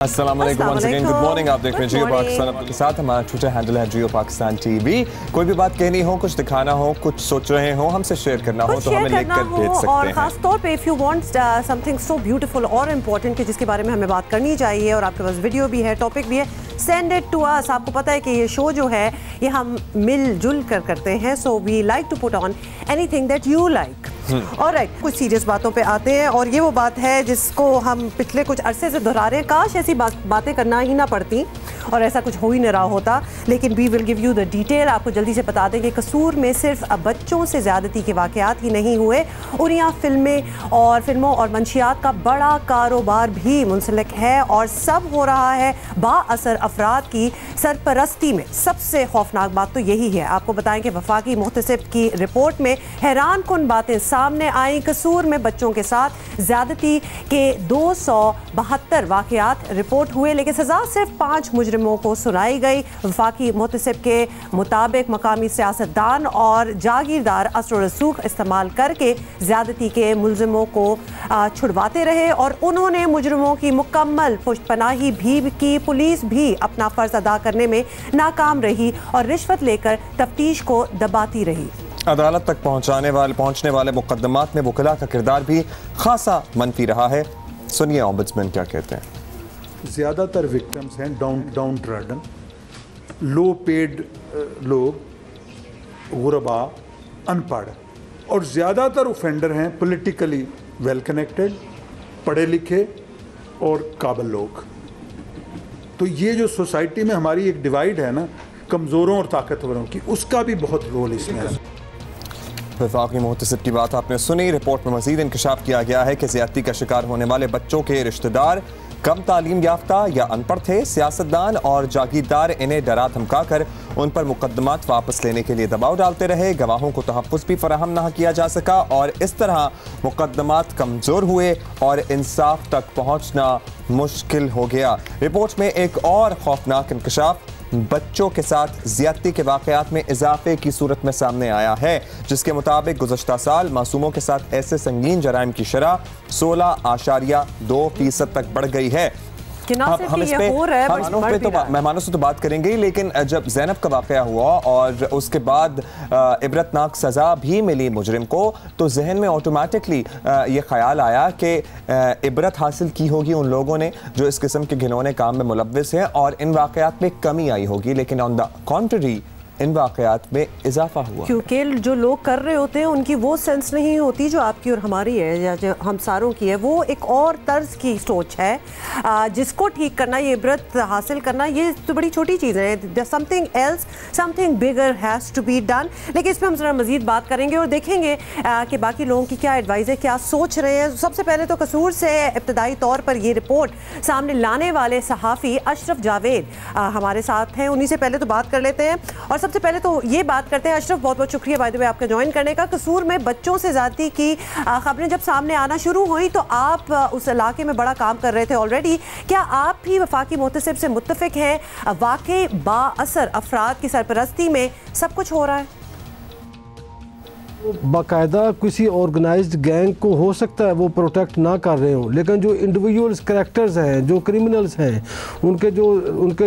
अस्सलाम वालेकुम, once again good morning. आप देख रहे हैं जियो पाकिस्तान। आपके साथ हमारा ट्विटर हैंडल है जियो पाकिस्तान टीवी। कोई भी बात कहनी हो, कुछ दिखाना हो, कुछ सोच रहे हो, हमसे शेयर करना हो तो हमें लिखकर भेज सकते हैं। और खास तौर पे if you want something so beautiful और इम्पोर्टेंट कि जिसके बारे में हमें बात करनी चाहिए और आपके पास वीडियो भी है, टॉपिक भी है, सेंड इट टू अस। आपको पता है कि ये शो जो है ये हम मिलजुल कर करते हैं, so we like to put on anything that you like. Alright, कुछ सीरियस बातों पे आते हैं और ये वो बात है जिसको हम पिछले कुछ अरसे से दोहरा रहे हैं। काश ऐसी बातें करना ही ना पड़ती और ऐसा कुछ हो ही नहीं रहा होता, लेकिन we will give you the detail. आपको जल्दी से बता दें कि कसूर में सिर्फ बच्चों से ज़्यादती के वाक़यात ही नहीं हुए, और यहाँ फिल्मों और मंशियात का बड़ा कारोबार भी मुंसलिक है और सब हो रहा है बाअसर अफराद की सरपरस्ती में। सबसे खौफनाक बात तो यही है। आपको बताएं कि वफाकी मुहतसिब की रिपोर्ट में हैरान कुन बातें सामने आई। कसूर में बच्चों के साथ ज़्यादती के 272 वाक़यात रिपोर्ट हुए, लेकिन सज़ा सिर्फ 5 मुजरिमों को सुनाई गई। वफाकी मुहतसिब के मुताबिक मकामी सियासतदान और जागीरदार असर रसूख इस्तेमाल करके ज़्यादती के मुलजिमों को छुड़वाते रहे और उन्होंने मुजरिमों की मुकम्मल पुष्टपनाही भी की। पुलिस भी अपना फ़र्ज अदा करने में नाकाम रही और रिश्वत लेकर तफ्तीश को दबाती रही। अदालत तक पहुंचने वाले मुकदमात में वकला का किरदार भी खासा मनफी रहा है। सुनिए ओम्बुड्समैन क्या कहते हैं। ज़्यादातर विक्टिम्स हैं डाउन ट्रॉडन, लो पेड लोग, गुरबा, अनपढ़, और ज़्यादातर ऑफेंडर हैं पॉलिटिकली वेल कनेक्टेड, पढ़े लिखे और काबिल लोग। तो ये जो सोसाइटी में हमारी एक डिवाइड है ना, कमज़ोरों और ताकतवरों की, उसका भी बहुत रोल इसमें है। वफाकी मुहतसिब की बात आपने सुनी। रिपोर्ट में मज़ीद इंकशाफ किया गया है कि ज़्यादती का शिकार होने वाले बच्चों के रिश्तेदार कम तालीम याफ्ता या अनपढ़ थे। सियासतदान और जागीरदार इन्हें डरा धमका कर उन पर मुकदमात वापस लेने के लिए दबाव डालते रहे। गवाहों को तहफ़्फ़ुज़ भी फराहम न किया जा सका और इस तरह मुकदमात कमज़ोर हुए और इंसाफ तक पहुँचना मुश्किल हो गया। रिपोर्ट में एक और खौफनाक इंकशाफ बच्चों के साथ ज़्यादती के वाक़यात में इजाफे की सूरत में सामने आया है, जिसके मुताबिक गुज़श्ता साल मासूमों के साथ ऐसे संगीन जराइम की शरह 16.2% तक बढ़ गई है। हम इस पे मेहमानों से तो बात करेंगे, लेकिन जब ज़ैनब का वाक़या हुआ और उसके बाद इबरतनाक सज़ा भी मिली मुजरिम को, तो जहन में ऑटोमेटिकली ये ख्याल आया कि इबरत हासिल की होगी उन लोगों ने जो इस किस्म के घिनौने काम में मुलव्विस हैं और इन वाक़यात में कमी आई होगी, लेकिन ऑन द कॉन्ट्ररी इन वाक़यात में इजाफा हुआ, क्योंकि जो लोग कर रहे होते हैं उनकी वो सेंस नहीं होती जो आपकी और हमारी है या जो हम सारों की है। वो एक और तर्ज की सोच है, जिसको ठीक करना, ये इबरत हासिल करना, ये तो बड़ी छोटी चीज़ है। Something else, something bigger has to be done. लेकिन इस पर हम ज़रा मज़ीद बात करेंगे और देखेंगे कि बाकी लोगों की क्या एडवाइस है, क्या सोच रहे हैं। सबसे पहले तो कसूर से इब्तदाई तौर पर ये रिपोर्ट सामने लाने वाले सहाफ़ी अशरफ जावेद हमारे साथ हैं। उन्हीं से पहले तो बात कर लेते हैं और सबसे पहले तो ये बात करते हैं। अशरफ, बहुत बहुत शुक्रिया बाय द वे आपका ज्वाइन करने का। कसूर में बच्चों से ज़्यादती की खबरें जब सामने आना शुरू हुई तो आप उस इलाके में बड़ा काम कर रहे थे ऑलरेडी। क्या आप भी वफाकी मुहतसिब से मुत्तफिक हैं? वाकई बाअसर अफराद की सरपरस्ती में सब कुछ हो रहा है? बाकायदा किसी ऑर्गेनाइज्ड गैंग को हो सकता है वो प्रोटेक्ट ना कर रहे हों, लेकिन जो इंडिविजुअल्स करैक्टर्स हैं, जो क्रिमिनल्स हैं, उनके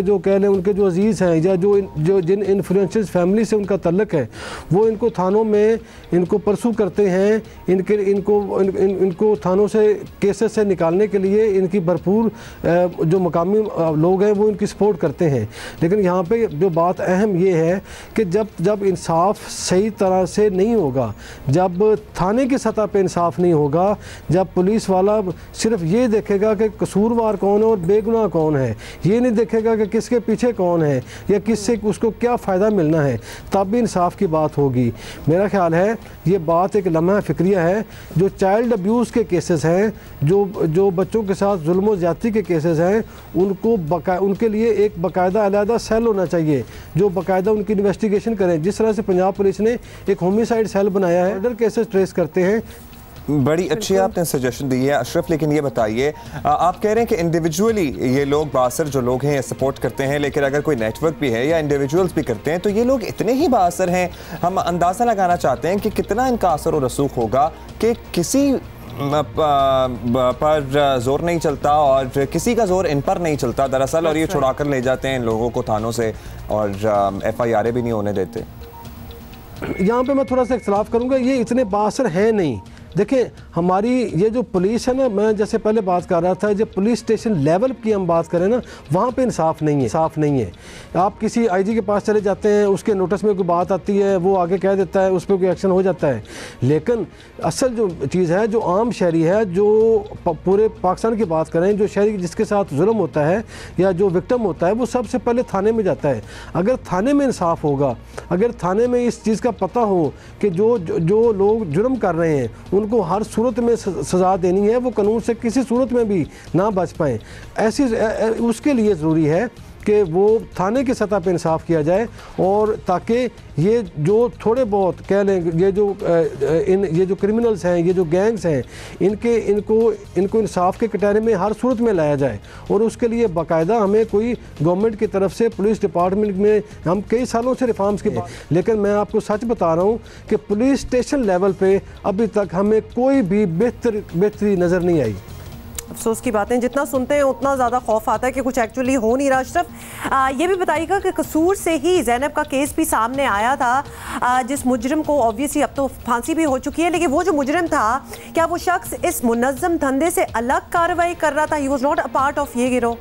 जो कह लें उनके जो अजीज़ हैं या जो जिन इन्फ्लुएंशियल फैमिली से उनका तल्लक है, वो इनको थानों में इनको परसू करते हैं। इनको थानों से केसेस से निकालने के लिए इनकी भरपूर जो मकामी लोग हैं वो इनकी सपोर्ट करते हैं। लेकिन यहाँ पे जो बात अहम ये है कि जब इंसाफ सही तरह से नहीं होगा, जब थाने की सतह पे इंसाफ नहीं होगा, जब पुलिस वाला सिर्फ ये देखेगा कि कसूरवार कौन है और बेगुनाह कौन है, ये नहीं देखेगा कि किसके पीछे कौन है या किससे उसको क्या फ़ायदा मिलना है, तब भी इंसाफ की बात होगी। मेरा ख्याल है ये बात एक लम्हा फ़िक्रिया है। जो चाइल्ड अब्यूज़ के केसेस हैं, जो बच्चों के साथ जुल्म और ज़्यादती के केसेस हैं, उनके लिए एक बाकायदा अलहदा सेल होना चाहिए जो बाकायदा उनकी इन्वेस्टिगेशन करें। जिस तरह से पंजाब पुलिस ने एक होमिसाइड सेल बनाया है, मर्डर केसेस ट्रेस करते हैं। बड़ी अच्छी आपने सजेशन दी है अशरफ, लेकिन ये बताइए, आप कह रहे हैं कि इंडिविजुअली ये लोग बासर जो लोग हैं सपोर्ट करते हैं, लेकिन अगर कोई नेटवर्क भी है या इंडिविजुअल्स भी करते हैं तो ये लोग इतने ही बासर हैं। हम अंदाज़ा लगाना चाहते हैं कि कितना इनका असर और रसूख होगा कि किसी पर जोर नहीं चलता और किसी का जोर इन पर नहीं चलता दरअसल, और ये छुड़ा कर ले जाते हैं इन लोगों को थानों से और FIR भी नहीं होने देते। यहाँ पे मैं थोड़ा सा इख्तलाफ करूँगा, ये इतने बासर हैं नहीं। देखिए हमारी ये जो पुलिस है ना, मैं जैसे पहले बात कर रहा था, जब पुलिस स्टेशन लेवल की हम बात करें ना, वहाँ पे इंसाफ नहीं है, साफ नहीं है। आप किसी IG के पास चले जाते हैं, उसके नोटिस में कोई बात आती है, वो आगे कह देता है, उस पर कोई एक्शन हो जाता है। लेकिन असल जो चीज़ है, जो आम शहरी है, जो पूरे पाकिस्तान की बात करें, जो शहरी जिसके साथ जुल्म होता है या जो विक्टिम होता है, वो सबसे पहले थाने में जाता है। अगर थाने में इंसाफ होगा, अगर थाने में इस चीज़ का पता हो कि जो लोग जुर्म कर रहे हैं उनको हर सूरत में सज़ा देनी है, वो कानून से किसी सूरत में भी ना बच पाएँ, ऐसी उसके लिए ज़रूरी है कि वो थाने की सतह पर इंसाफ किया जाए, और ताकि ये जो थोड़े बहुत कह लें, ये जो क्रिमिनल्स हैं, ये जो गैंग्स हैं, इनको इंसाफ के कटहरे में हर सूरत में लाया जाए। और उसके लिए बाकायदा हमें कोई गवर्नमेंट की तरफ से पुलिस डिपार्टमेंट में हम कई सालों से रिफॉर्म्स की, लेकिन मैं आपको सच बता रहा हूँ कि पुलिस स्टेशन लेवल पे अभी तक हमें कोई भी बेहतरी नज़र नहीं आई। अफसोस की बातें, जितना सुनते हैं उतना ज़्यादा खौफ आता है कि कुछ एक्चुअली हो नहीं रहा। अशरफ, ये भी बताइएगा कि कसूर से ही ज़ैनब का केस भी सामने आया था, जिस मुजरिम को ऑब्वियसली अब तो फांसी भी हो चुकी है, लेकिन वो जो मुजरिम था, क्या वो शख्स इस मुनज़्ज़म धंधे से अलग कार्रवाई कर रहा था? He was not a part of ये गिरोह।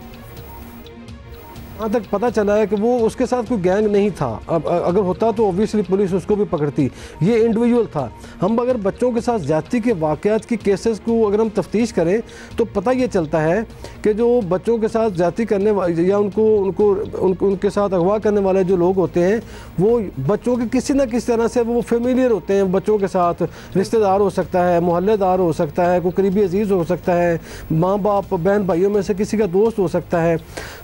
वहाँ तक पता चला है कि वो उसके साथ कोई गैंग नहीं था। अब अगर होता तो ऑब्वियसली पुलिस उसको भी पकड़ती। ये इंडिविजुअल था। हम अगर बच्चों के साथ ज़्यादती के वाक़यात की केसेस को अगर हम तफ्तीश करें तो पता ये चलता है कि जो बच्चों के साथ ज़्यादती करने या उनके साथ अगवा करने वाले जो लोग होते हैं, वो बच्चों के किसी न किसी तरह से वो फेमिलियर होते हैं बच्चों के साथ। रिश्तेदार हो सकता है, मोहल्लेदार हो सकता है, कोई करीबी अजीज़ हो सकता है, माँ बाप बहन भाइयों में से किसी का दोस्त हो सकता है।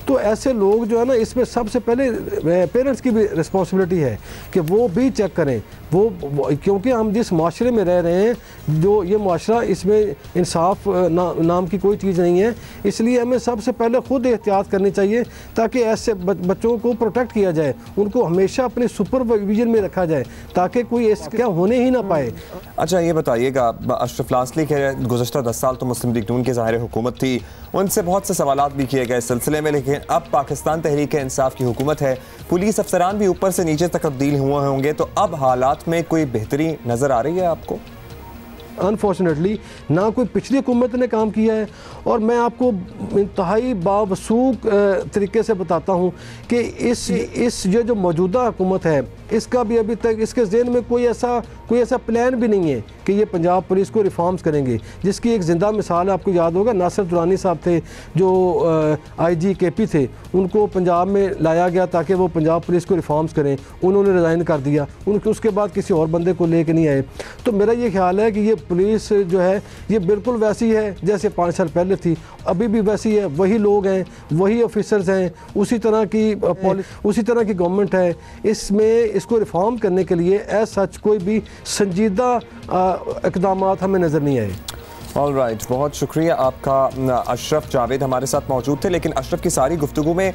तो ऐसे लोग जो है ना, इसमें सबसे पहले पेरेंट्स की भी रिस्पॉन्सिबिलिटी है कि वो भी चेक करें वो क्योंकि हम जिस माशरे में रह रहे हैं, जो ये माशरा, इसमें इंसाफ नाम की कोई चीज़ नहीं है। इसलिए हमें सबसे पहले ख़ुद एहतियात करनी चाहिए ताकि ऐसे बच्चों को प्रोटेक्ट किया जाए, उनको हमेशा अपने सुपरविजन में रखा जाए ताकि कोई ऐसा क्या होने ही ना पाए। अच्छा ये बताइएगा, अशरफ लांसली के गुज़श्ता 10 साल तो मुस्लिम लीग नून की ज़ाहिर हुकूमत थी, उनसे बहुत से सवालात भी किए गए इस सिलसिले में, लेकिन अब पाकिस्तान तहरीक इंसाफ की हुकूमत है, पुलिस अफसरान भी ऊपर से नीचे तक तब्दील हुए होंगे, तो अब हालात में कोई बेहतरी नज़र आ रही है आपको? अनफॉर्चुनेटली ना कोई पिछली हुकूमत ने काम किया है, और मैं आपको इंतहाई बावसूख तरीके से बताता हूँ कि इस ये जो मौजूदा हुकूमत है, इसका भी अभी तक इसके ज़हन में कोई ऐसा प्लान भी नहीं है कि ये पंजाब पुलिस को रिफॉर्म्स करेंगे। जिसकी एक ज़िंदा मिसाल है, आपको याद होगा, नासिर दुरानी साहब थे जो IG KP थे, उनको पंजाब में लाया गया ताकि वो पंजाब पुलिस को रिफॉर्म्स करें, उन्होंने रिज़ाइन कर दिया, उसके बाद किसी और बंदे को लेके नहीं आए। तो मेरा ये ख्याल है कि ये पुलिस जो है ये बिल्कुल वैसी है जैसे 5 साल पहले थी, अभी भी वैसी है, वही लोग हैं, वही ऑफिसर्स हैं, उसी तरह की गवर्नमेंट है। इसमें इसको रिफॉर्म करने के लिए एज सच कोई भी संजीदा इक़दामात हमें नज़र नहीं आए। ऑल राइट, बहुत शुक्रिया आपका। अशरफ जावेद हमारे साथ मौजूद थे, लेकिन अशरफ की सारी गुफ्तगू में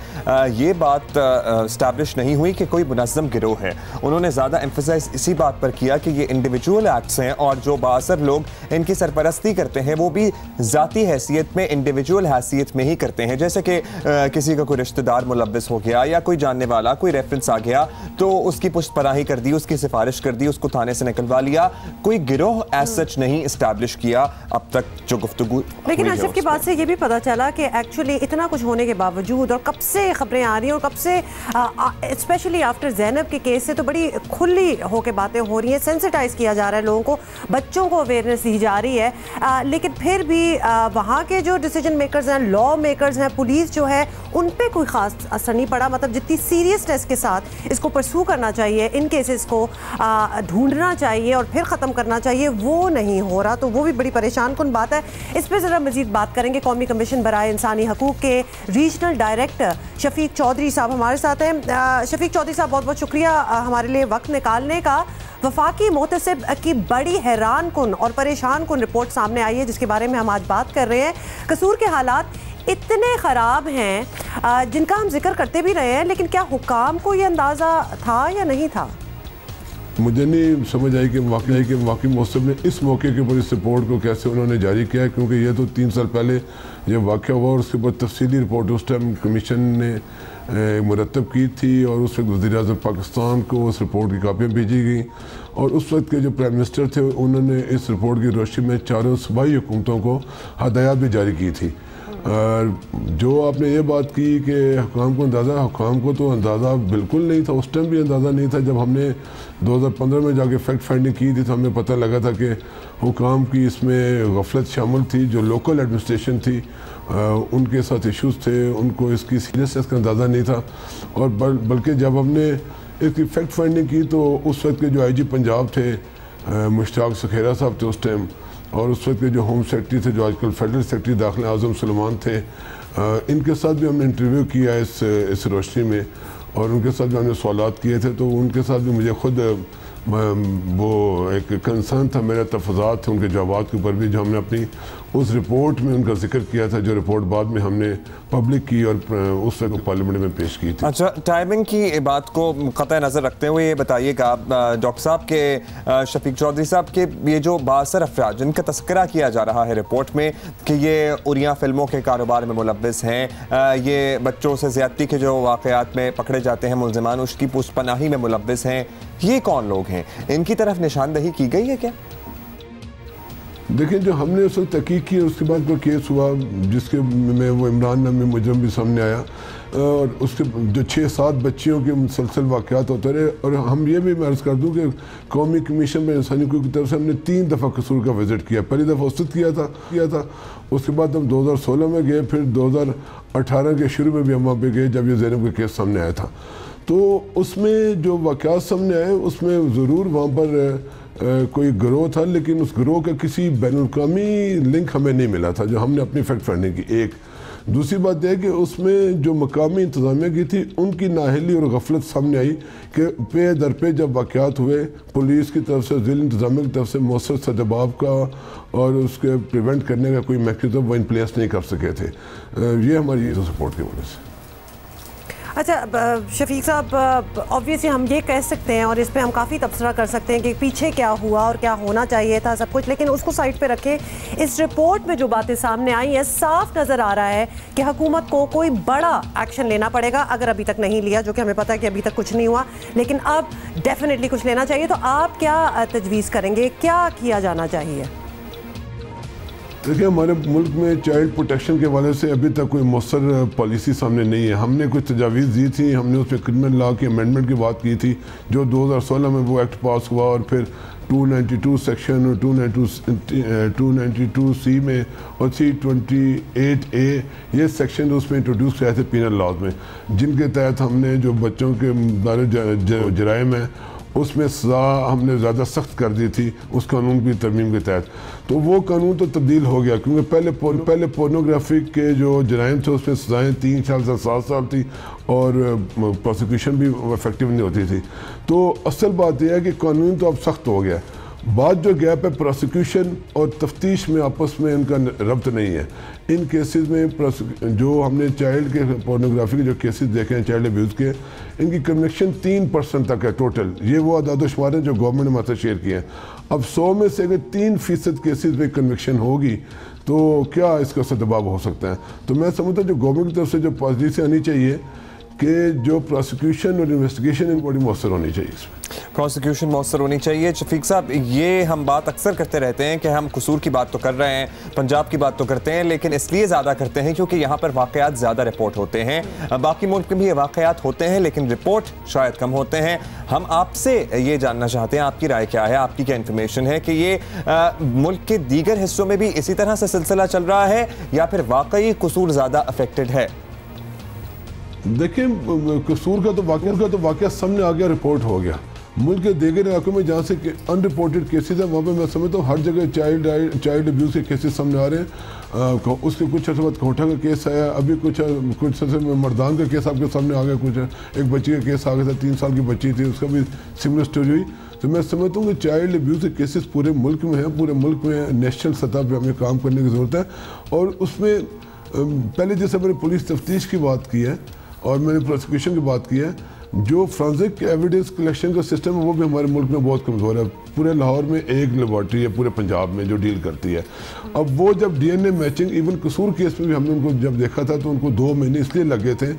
ये बात इस्टेब्लिश नहीं हुई कि कोई मुनज़्ज़म गिरोह है। उन्होंने ज़्यादा एम्फसाइज इसी बात पर किया कि ये इंडिविजुअल एक्ट्स हैं और जो बासर लोग इनकी सरपरस्ती करते हैं वो भी ज़ाती हैसियत में, इंडिविजुअल हैसियत में ही करते हैं। जैसे कि किसी का कोई रिश्तेदार मुलव्वस हो गया या कोई जानने वाला, कोई रेफरेंस आ गया तो उसकी पुष्टपनाही कर दी, उसकी सिफारिश कर दी, उसको थाने से निकलवा लिया। कोई गिरोह एज सच नहीं इस्टेब्लिश किया अब तक जो गुफ्तगू। लेकिन अशरफ की बात से ये भी पता चला कि एक्चुअली इतना कुछ होने के बावजूद, और कब से खबरें आ रही हैं और कब से स्पेशली आफ्टर ज़ैनब के केस से तो बड़ी खुली होकर बातें हो रही हैं, सेंसिटाइज किया जा रहा है लोगों को, बच्चों को अवेयरनेस दी जा रही है, लेकिन फिर भी वहाँ के जो डिसीजन मेकर्स हैं, लॉ मेकर्स हैं, पुलिस जो है, उन पर कोई ख़ास असर नहीं पड़ा। मतलब जितनी सीरियसनेस के साथ इसको परस्यू करना चाहिए, इन केसेस को ढूंढना चाहिए और फिर ख़त्म करना चाहिए, वो नहीं हो रहा। तो वो भी बड़ी परेशान कुन बात है। इस पर ज़रा मज़ीद बात करेंगे। कौमी कमीशन बराए इंसानी हकूक़ के रीजनल डायरेक्टर शफीक चौधरी साहब हमारे साथ हैं। शफीक चौधरी साहब, बहुत बहुत शुक्रिया हमारे लिए वक्त निकालने का। वफाकी मोहतसिब की बड़ी हैरान कुन और परेशान कुन रिपोर्ट सामने आई है जिसके बारे में हम आज बात कर रहे हैं। कसूर के हालात इतने ख़राब हैं जिनका हम जिक्र करते भी रहे हैं, लेकिन क्या हुकाम को ये अंदाज़ा था या नहीं था? मुझे नहीं समझ आई कि वाकई मौसम ने इस मौके के ऊपर इस रिपोर्ट को कैसे उन्होंने जारी किया है, क्योंकि ये तो 3 साल पहले ये वाक़या हुआ और उसके बाद तफसीली रिपोर्ट उस टाइम कमीशन ने मुरतब की थी और उस वक्त वज़ीर-ए-आज़म पाकिस्तान को उस रिपोर्ट की कापियाँ भेजी गई और उस वक्त के जो प्राइम मिनिस्टर थे उन्होंने इस रिपोर्ट की रोशनी में चारों सूबाई हुकूमतों को हदायत भी जारी की थी। जो आपने ये बात की कि हुकाम को तो अंदाज़ा बिल्कुल नहीं था, उस टाइम भी अंदाज़ा नहीं था। जब हमने 2015 में जाके फैक्ट फाइंडिंग की थी तो हमें पता लगा था कि हुकाम की इसमें गफलत शामिल थी, जो लोकल एडमिनिस्ट्रेशन थी उनके साथ इश्यूज़ थे, उनको इसकी सीरियसनेस का अंदाज़ा नहीं था। और बल्कि जब हमने इसकी फैक्ट फाइंडिंग की तो उस वक्त के जो IG पंजाब थे मुश्ताक सखेरा साहब थे उस टाइम, और उस वक्त के जो होम सेक्रेटरी थे जो आजकल फेडरल सेक्रेटरी दाखिला आज़म सुलेमान थे, इनके साथ भी हमने इंटरव्यू किया इस रोशनी में और उनके साथ भी हमने सवालात किए थे। तो उनके साथ भी मुझे खुद वो एक कंसर्न था, मेरा तफज़ात थे उनके जवाब के ऊपर भी, जो हमने अपनी उस रिपोर्ट में उनका जिक्र किया था, जो रिपोर्ट बाद में हमने पब्लिक की और उस वक्त पार्लियामेंट में पेश की थी। अच्छा, टाइमिंग की बात को क़तई नज़र रखते हुए ये बताइएगा डॉक्टर साहब के शफीक चौधरी साहब के ये जो बासर अफराद जिनका तस्करा किया जा रहा है रिपोर्ट में कि ये उरिया फिल्मों के कारोबार में मुलव्वस हैं, ये बच्चों से ज़्यादती के जो वाक़यात में पकड़े जाते हैं मुल्ज़िमान उसकी पुष्पनाही में मुलव्वस हैं, ये कौन लोग हैं? इनकी तरफ निशानदही की गई है क्या? देखिए, जो हमने उस वक्त तहकीक की उसके बाद कोई केस हुआ जिसके में वो इमरान नामी मुजरम भी सामने आया और उसके जो 6-7 बच्चियों के मुसलसल वाक़यात होते रहे। और हम ये भी मैं अर्ज़ कर दूँ कि कौमी कमीशन पर इंसानी हकूक़ की तरफ से हमने 3 दफ़ा कसूर का विज़िट किया। पहली दफ़ा उससे किया था, उसके बाद हम 2016 में गए, फिर 2018 के शुरू में भी हम वहाँ पे गए जब ये ज़ैनब का केस सामने आया था। तो उसमें जो वाक़यात सामने आए उसमें ज़रूर वहाँ पर कोई गिरोह था, लेकिन उस गिरोह का किसी बैनुल-अक़वामी लिंक हमें नहीं मिला था जो हमने अपनी फैक्ट फाइंडिंग की। एक दूसरी बात यह है कि उसमें जो मकामी इंतज़ामिया की थी उनकी नाअहली और गफलत सामने आई कि पे दर पे जब वाक़यात हुए पुलिस की तरफ से, ज़िला इंतज़ामिया की तरफ से मौसर सा दबाव का और उसके प्रिवेंट करने का कोई मैकेनिज़्म वो इन प्लेस नहीं कर सके थे। ये हमारी सपोर्ट की वजह से। अच्छा शफीक साहब, ऑब्वियसली हम ये कह सकते हैं और इस पे हम काफ़ी तबसरा कर सकते हैं कि पीछे क्या हुआ और क्या होना चाहिए था सब कुछ, लेकिन उसको साइड पे रखें। इस रिपोर्ट में जो बातें सामने आई हैं साफ नज़र आ रहा है कि हुकूमत को कोई बड़ा एक्शन लेना पड़ेगा, अगर अभी तक नहीं लिया, जो कि हमें पता है कि अभी तक कुछ नहीं हुआ, लेकिन अब डेफिनेटली कुछ लेना चाहिए। तो आप क्या तजवीज़ करेंगे, क्या किया जाना चाहिए? देखिए, हमारे मुल्क में चाइल्ड प्रोटेक्शन के हवाले से अभी तक कोई मौसर पॉलिसी सामने नहीं है। हमने कुछ तजावीज़ दी थी, हमने उसमें क्रिमिनल लॉ की अमेंडमेंट की बात की थी जो 2016 में वो एक्ट पास हुआ और फिर 292 सेक्शन और 292C में और 328A ये सेक्शन उसमें इंट्रोड्यूस किए थे पीनल लॉज में, जिनके तहत हमने जो बच्चों के बारे जराइम है उसमें सज़ा हमने ज़्यादा सख्त कर दी थी उस कानून की तरमीम के तहत। तो वो कानून तो तब्दील हो गया, क्योंकि पहले पोर्नोग्राफी के जो जराइम थे उसमें सज़ाएँ 3 साल से 7 साल थी और प्रोसिक्यूशन भी इफेक्टिव नहीं होती थी। तो असल बात यह है कि कानून तो अब सख्त हो गया। बात जो गैप है प्रोसिक्यूशन और तफ्तीश में आपस में इनका रब्त नहीं है। इन केसेस में जो हमने चाइल्ड के पोर्नोग्राफी के जो केसेस देखे हैं चाइल्ड अब्यूज़ के, इनकी कन्विक्शन 3% तक है टोटल। ये वो अदाद-ओ-शुमार हैं जो गवर्नमेंट ने हमारे साथ शेयर किए हैं। अब 100 में से अगर 3% केसेस में कन्विक्शन होगी तो क्या इसका असर दबाव हो सकता है? तो मैं समझता हूँ जो गवर्नमेंट की तरफ से जो पॉलिसी आनी चाहिए कि जो प्रोसिक्यूशन और इन्वेस्टिगेशन इन बड़ी मौसर होनी चाहिए, इसमें प्रोसिक्यूशन मौसर होनी चाहिए। शफीक साहब, ये हम बात अक्सर करते रहते हैं कि हम कसूर की बात तो कर रहे हैं, पंजाब की बात तो करते हैं, लेकिन इसलिए ज़्यादा करते हैं क्योंकि यहाँ पर वाक़यात ज़्यादा रिपोर्ट होते हैं। बाकी मुल्क में भी ये वाक़यात होते हैं लेकिन रिपोर्ट शायद कम होते हैं। हम आपसे ये जानना चाहते हैं, आपकी राय क्या है, आपकी क्या इन्फॉर्मेशन है कि ये मुल्क के दीगर हिस्सों में भी इसी तरह से सिलसिला चल रहा है या फिर वाकई कसूर ज़्यादा अफेक्टेड है? देखिए, कसूर का तो वाक़या सामने आ गया, रिपोर्ट हो गया। मुल्क के दीगर इलाकों में जहाँ से अनरिपोर्टेड केसेस हैं वहाँ पे मैं समझता हूँ हर जगह चाइल्ड अब्यूज़ के केसेस सामने आ रहे हैं। उसके कुछ अर्से बाद कोठा का केस आया, अभी कुछ अर्से में मर्दान का केस आपके सामने आ गया, कुछ एक बच्ची का केस आ गया था, 3 साल की बच्ची थी, उसका भी सिमिलर स्टोरी हुई। तो मैं समझता हूँ कि चाइल्ड अब्यूज़ के केसेस पूरे मुल्क में हैं, पूरे मुल्क में नेशनल सतह पर हमें काम करने की ज़रूरत है। और उसमें पहले जैसे मैंने पुलिस तफ्तीश की बात की है और मैंने प्रोसिक्यूशन की बात की है, जो फ्रांसिक एविडेंस कलेक्शन का सिस्टम है वो भी हमारे मुल्क में बहुत कमज़ोर है। पूरे लाहौर में एक लेबॉर्ट्री है पूरे पंजाब में जो डील करती है। अब वो जब DNA मैचिंग, इवन कसूर केस में भी हमने उनको जब देखा था तो उनको 2 महीने इसलिए लगे थे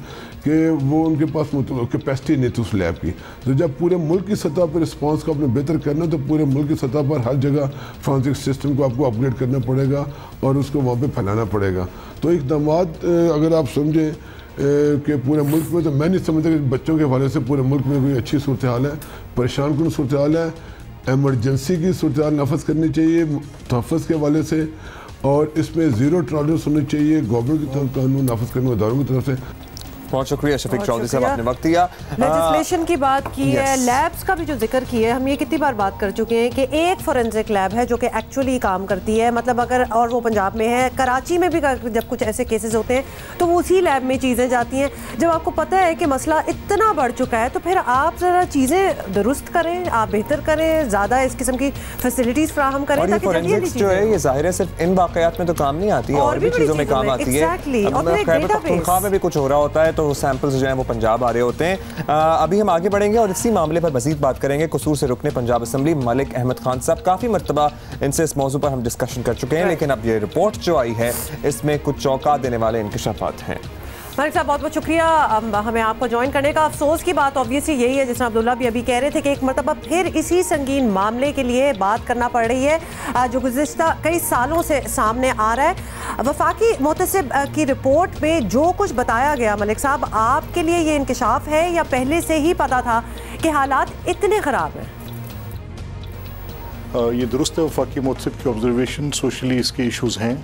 कि वो उनके पास कैपेसिटी नहीं थी उस लैब की। तो जब पूरे मुल्क की सतह पर रिस्पॉन्स को आपने बेहतर करना तो पूरे मुल्क की सतह पर हर जगह फ्रांसिक सिस्टम को आपको अपग्रेड करना पड़ेगा और उसको वहाँ पर फैलाना पड़ेगा। तो इकदाम अगर आप समझें कि पूरे मुल्क में, तो मैं नहीं समझता कि बच्चों के हवाले से पूरे मुल्क में कोई अच्छी सूरत हाल है। परेशान कुन सूरत हाल है, एमरजेंसी की सूरत हाल नफज करनी चाहिए तहफ़्फ़ुज़ के हवाले से, और इसमें ज़ीरो टॉलरेंस होनी चाहिए गवर्नमेंट की तरफ कानून नाफज करने वाले इदारों की तरफ से। बहुत शुक्रिया शफीक चौधरी साहब, आपने वक्त दिया। लेजिस्लेशन की बात की है, लैब्स का भी जो जिक्र किया है, हम ये कितनी बार बात कर चुके हैं कि एक फोरेंसिक लैब है जो कि एक्चुअली काम करती है, मतलब अगर, और वो पंजाब में है, कराची में भी जब कुछ ऐसे केसेस होते हैं तो वो उसी लैब में चीज़ें जाती हैं। जब आपको पता है कि मसला इतना बढ़ चुका है तो फिर आप ज़रा चीज़ें दुरुस्त करें, आप बेहतर करें, ज़्यादा इस किस्म की फैसिलिटीज़ फ्राहम करें ताकि फोरेंसिक्स जो है ये जाहिर है सिर्फ इन वाक़यात में तो काम नहीं आती है, और भी चीज़ों में काम आती है। खैबर पख्तूनख्वा में भी कुछ हो रहा होता है तो सैंपल्स जो हैं वो पंजाब आ रहे होते हैं। अभी हम आगे बढ़ेंगे और इसी मामले पर मजीद बात करेंगे। कसूर से रुकने पंजाब असम्बली मलिक अहमद खान साहब, काफ़ी मरतबा इनसे इस मौजू पर हम डिस्कशन कर चुके हैं, लेकिन अब ये रिपोर्ट जो आई है इसमें कुछ चौंका देने वाले इंकशाफात हैं। मलिक साहब बहुत बहुत शुक्रिया हमें आपको ज्वाइन करने का। अफसोस की बात ऑब्वियसली यही है, जिस अब्दुल्ला भी अभी कह रहे थे, कि एक मरतबा फिर इसी संगीन मामले के लिए बात करना पड़ रही है जो गुज़िश्ता कई सालों से सामने आ रहा है। वफाकी मुहतसिब की रिपोर्ट में जो कुछ बताया गया, मलिक साहब, आपके लिए ये इंकशाफ है या पहले से ही पता था कि हालात इतने ख़राब हैं? ये दुरुस्त है, वफाकी मुहतसिब की ऑब्जर्वेशन, सोशली इसके इशूज़ हैं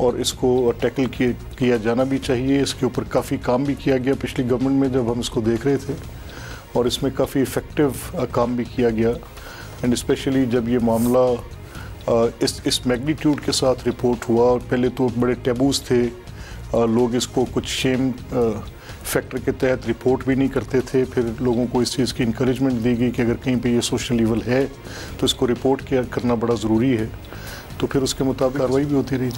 और इसको टैकल किया जाना भी चाहिए। इसके ऊपर काफ़ी काम भी किया गया पिछली गवर्नमेंट में जब हम इसको देख रहे थे, और इसमें काफ़ी इफ़ेक्टिव काम भी किया गया। एंड स्पेशली जब ये मामला इस मैग्नीट्यूड के साथ रिपोर्ट हुआ, और पहले तो बड़े टैबूज़ थे, लोग इसको कुछ शेम फैक्टर के तहत रिपोर्ट भी नहीं करते थे। फिर लोगों को इस चीज़ की इंकरेजमेंट दी गई कि अगर कहीं पे ये सोशल लीवल है तो इसको रिपोर्ट करना बड़ा ज़रूरी है, तो फिर उसके मुताबिक कार्रवाई भी होती रही।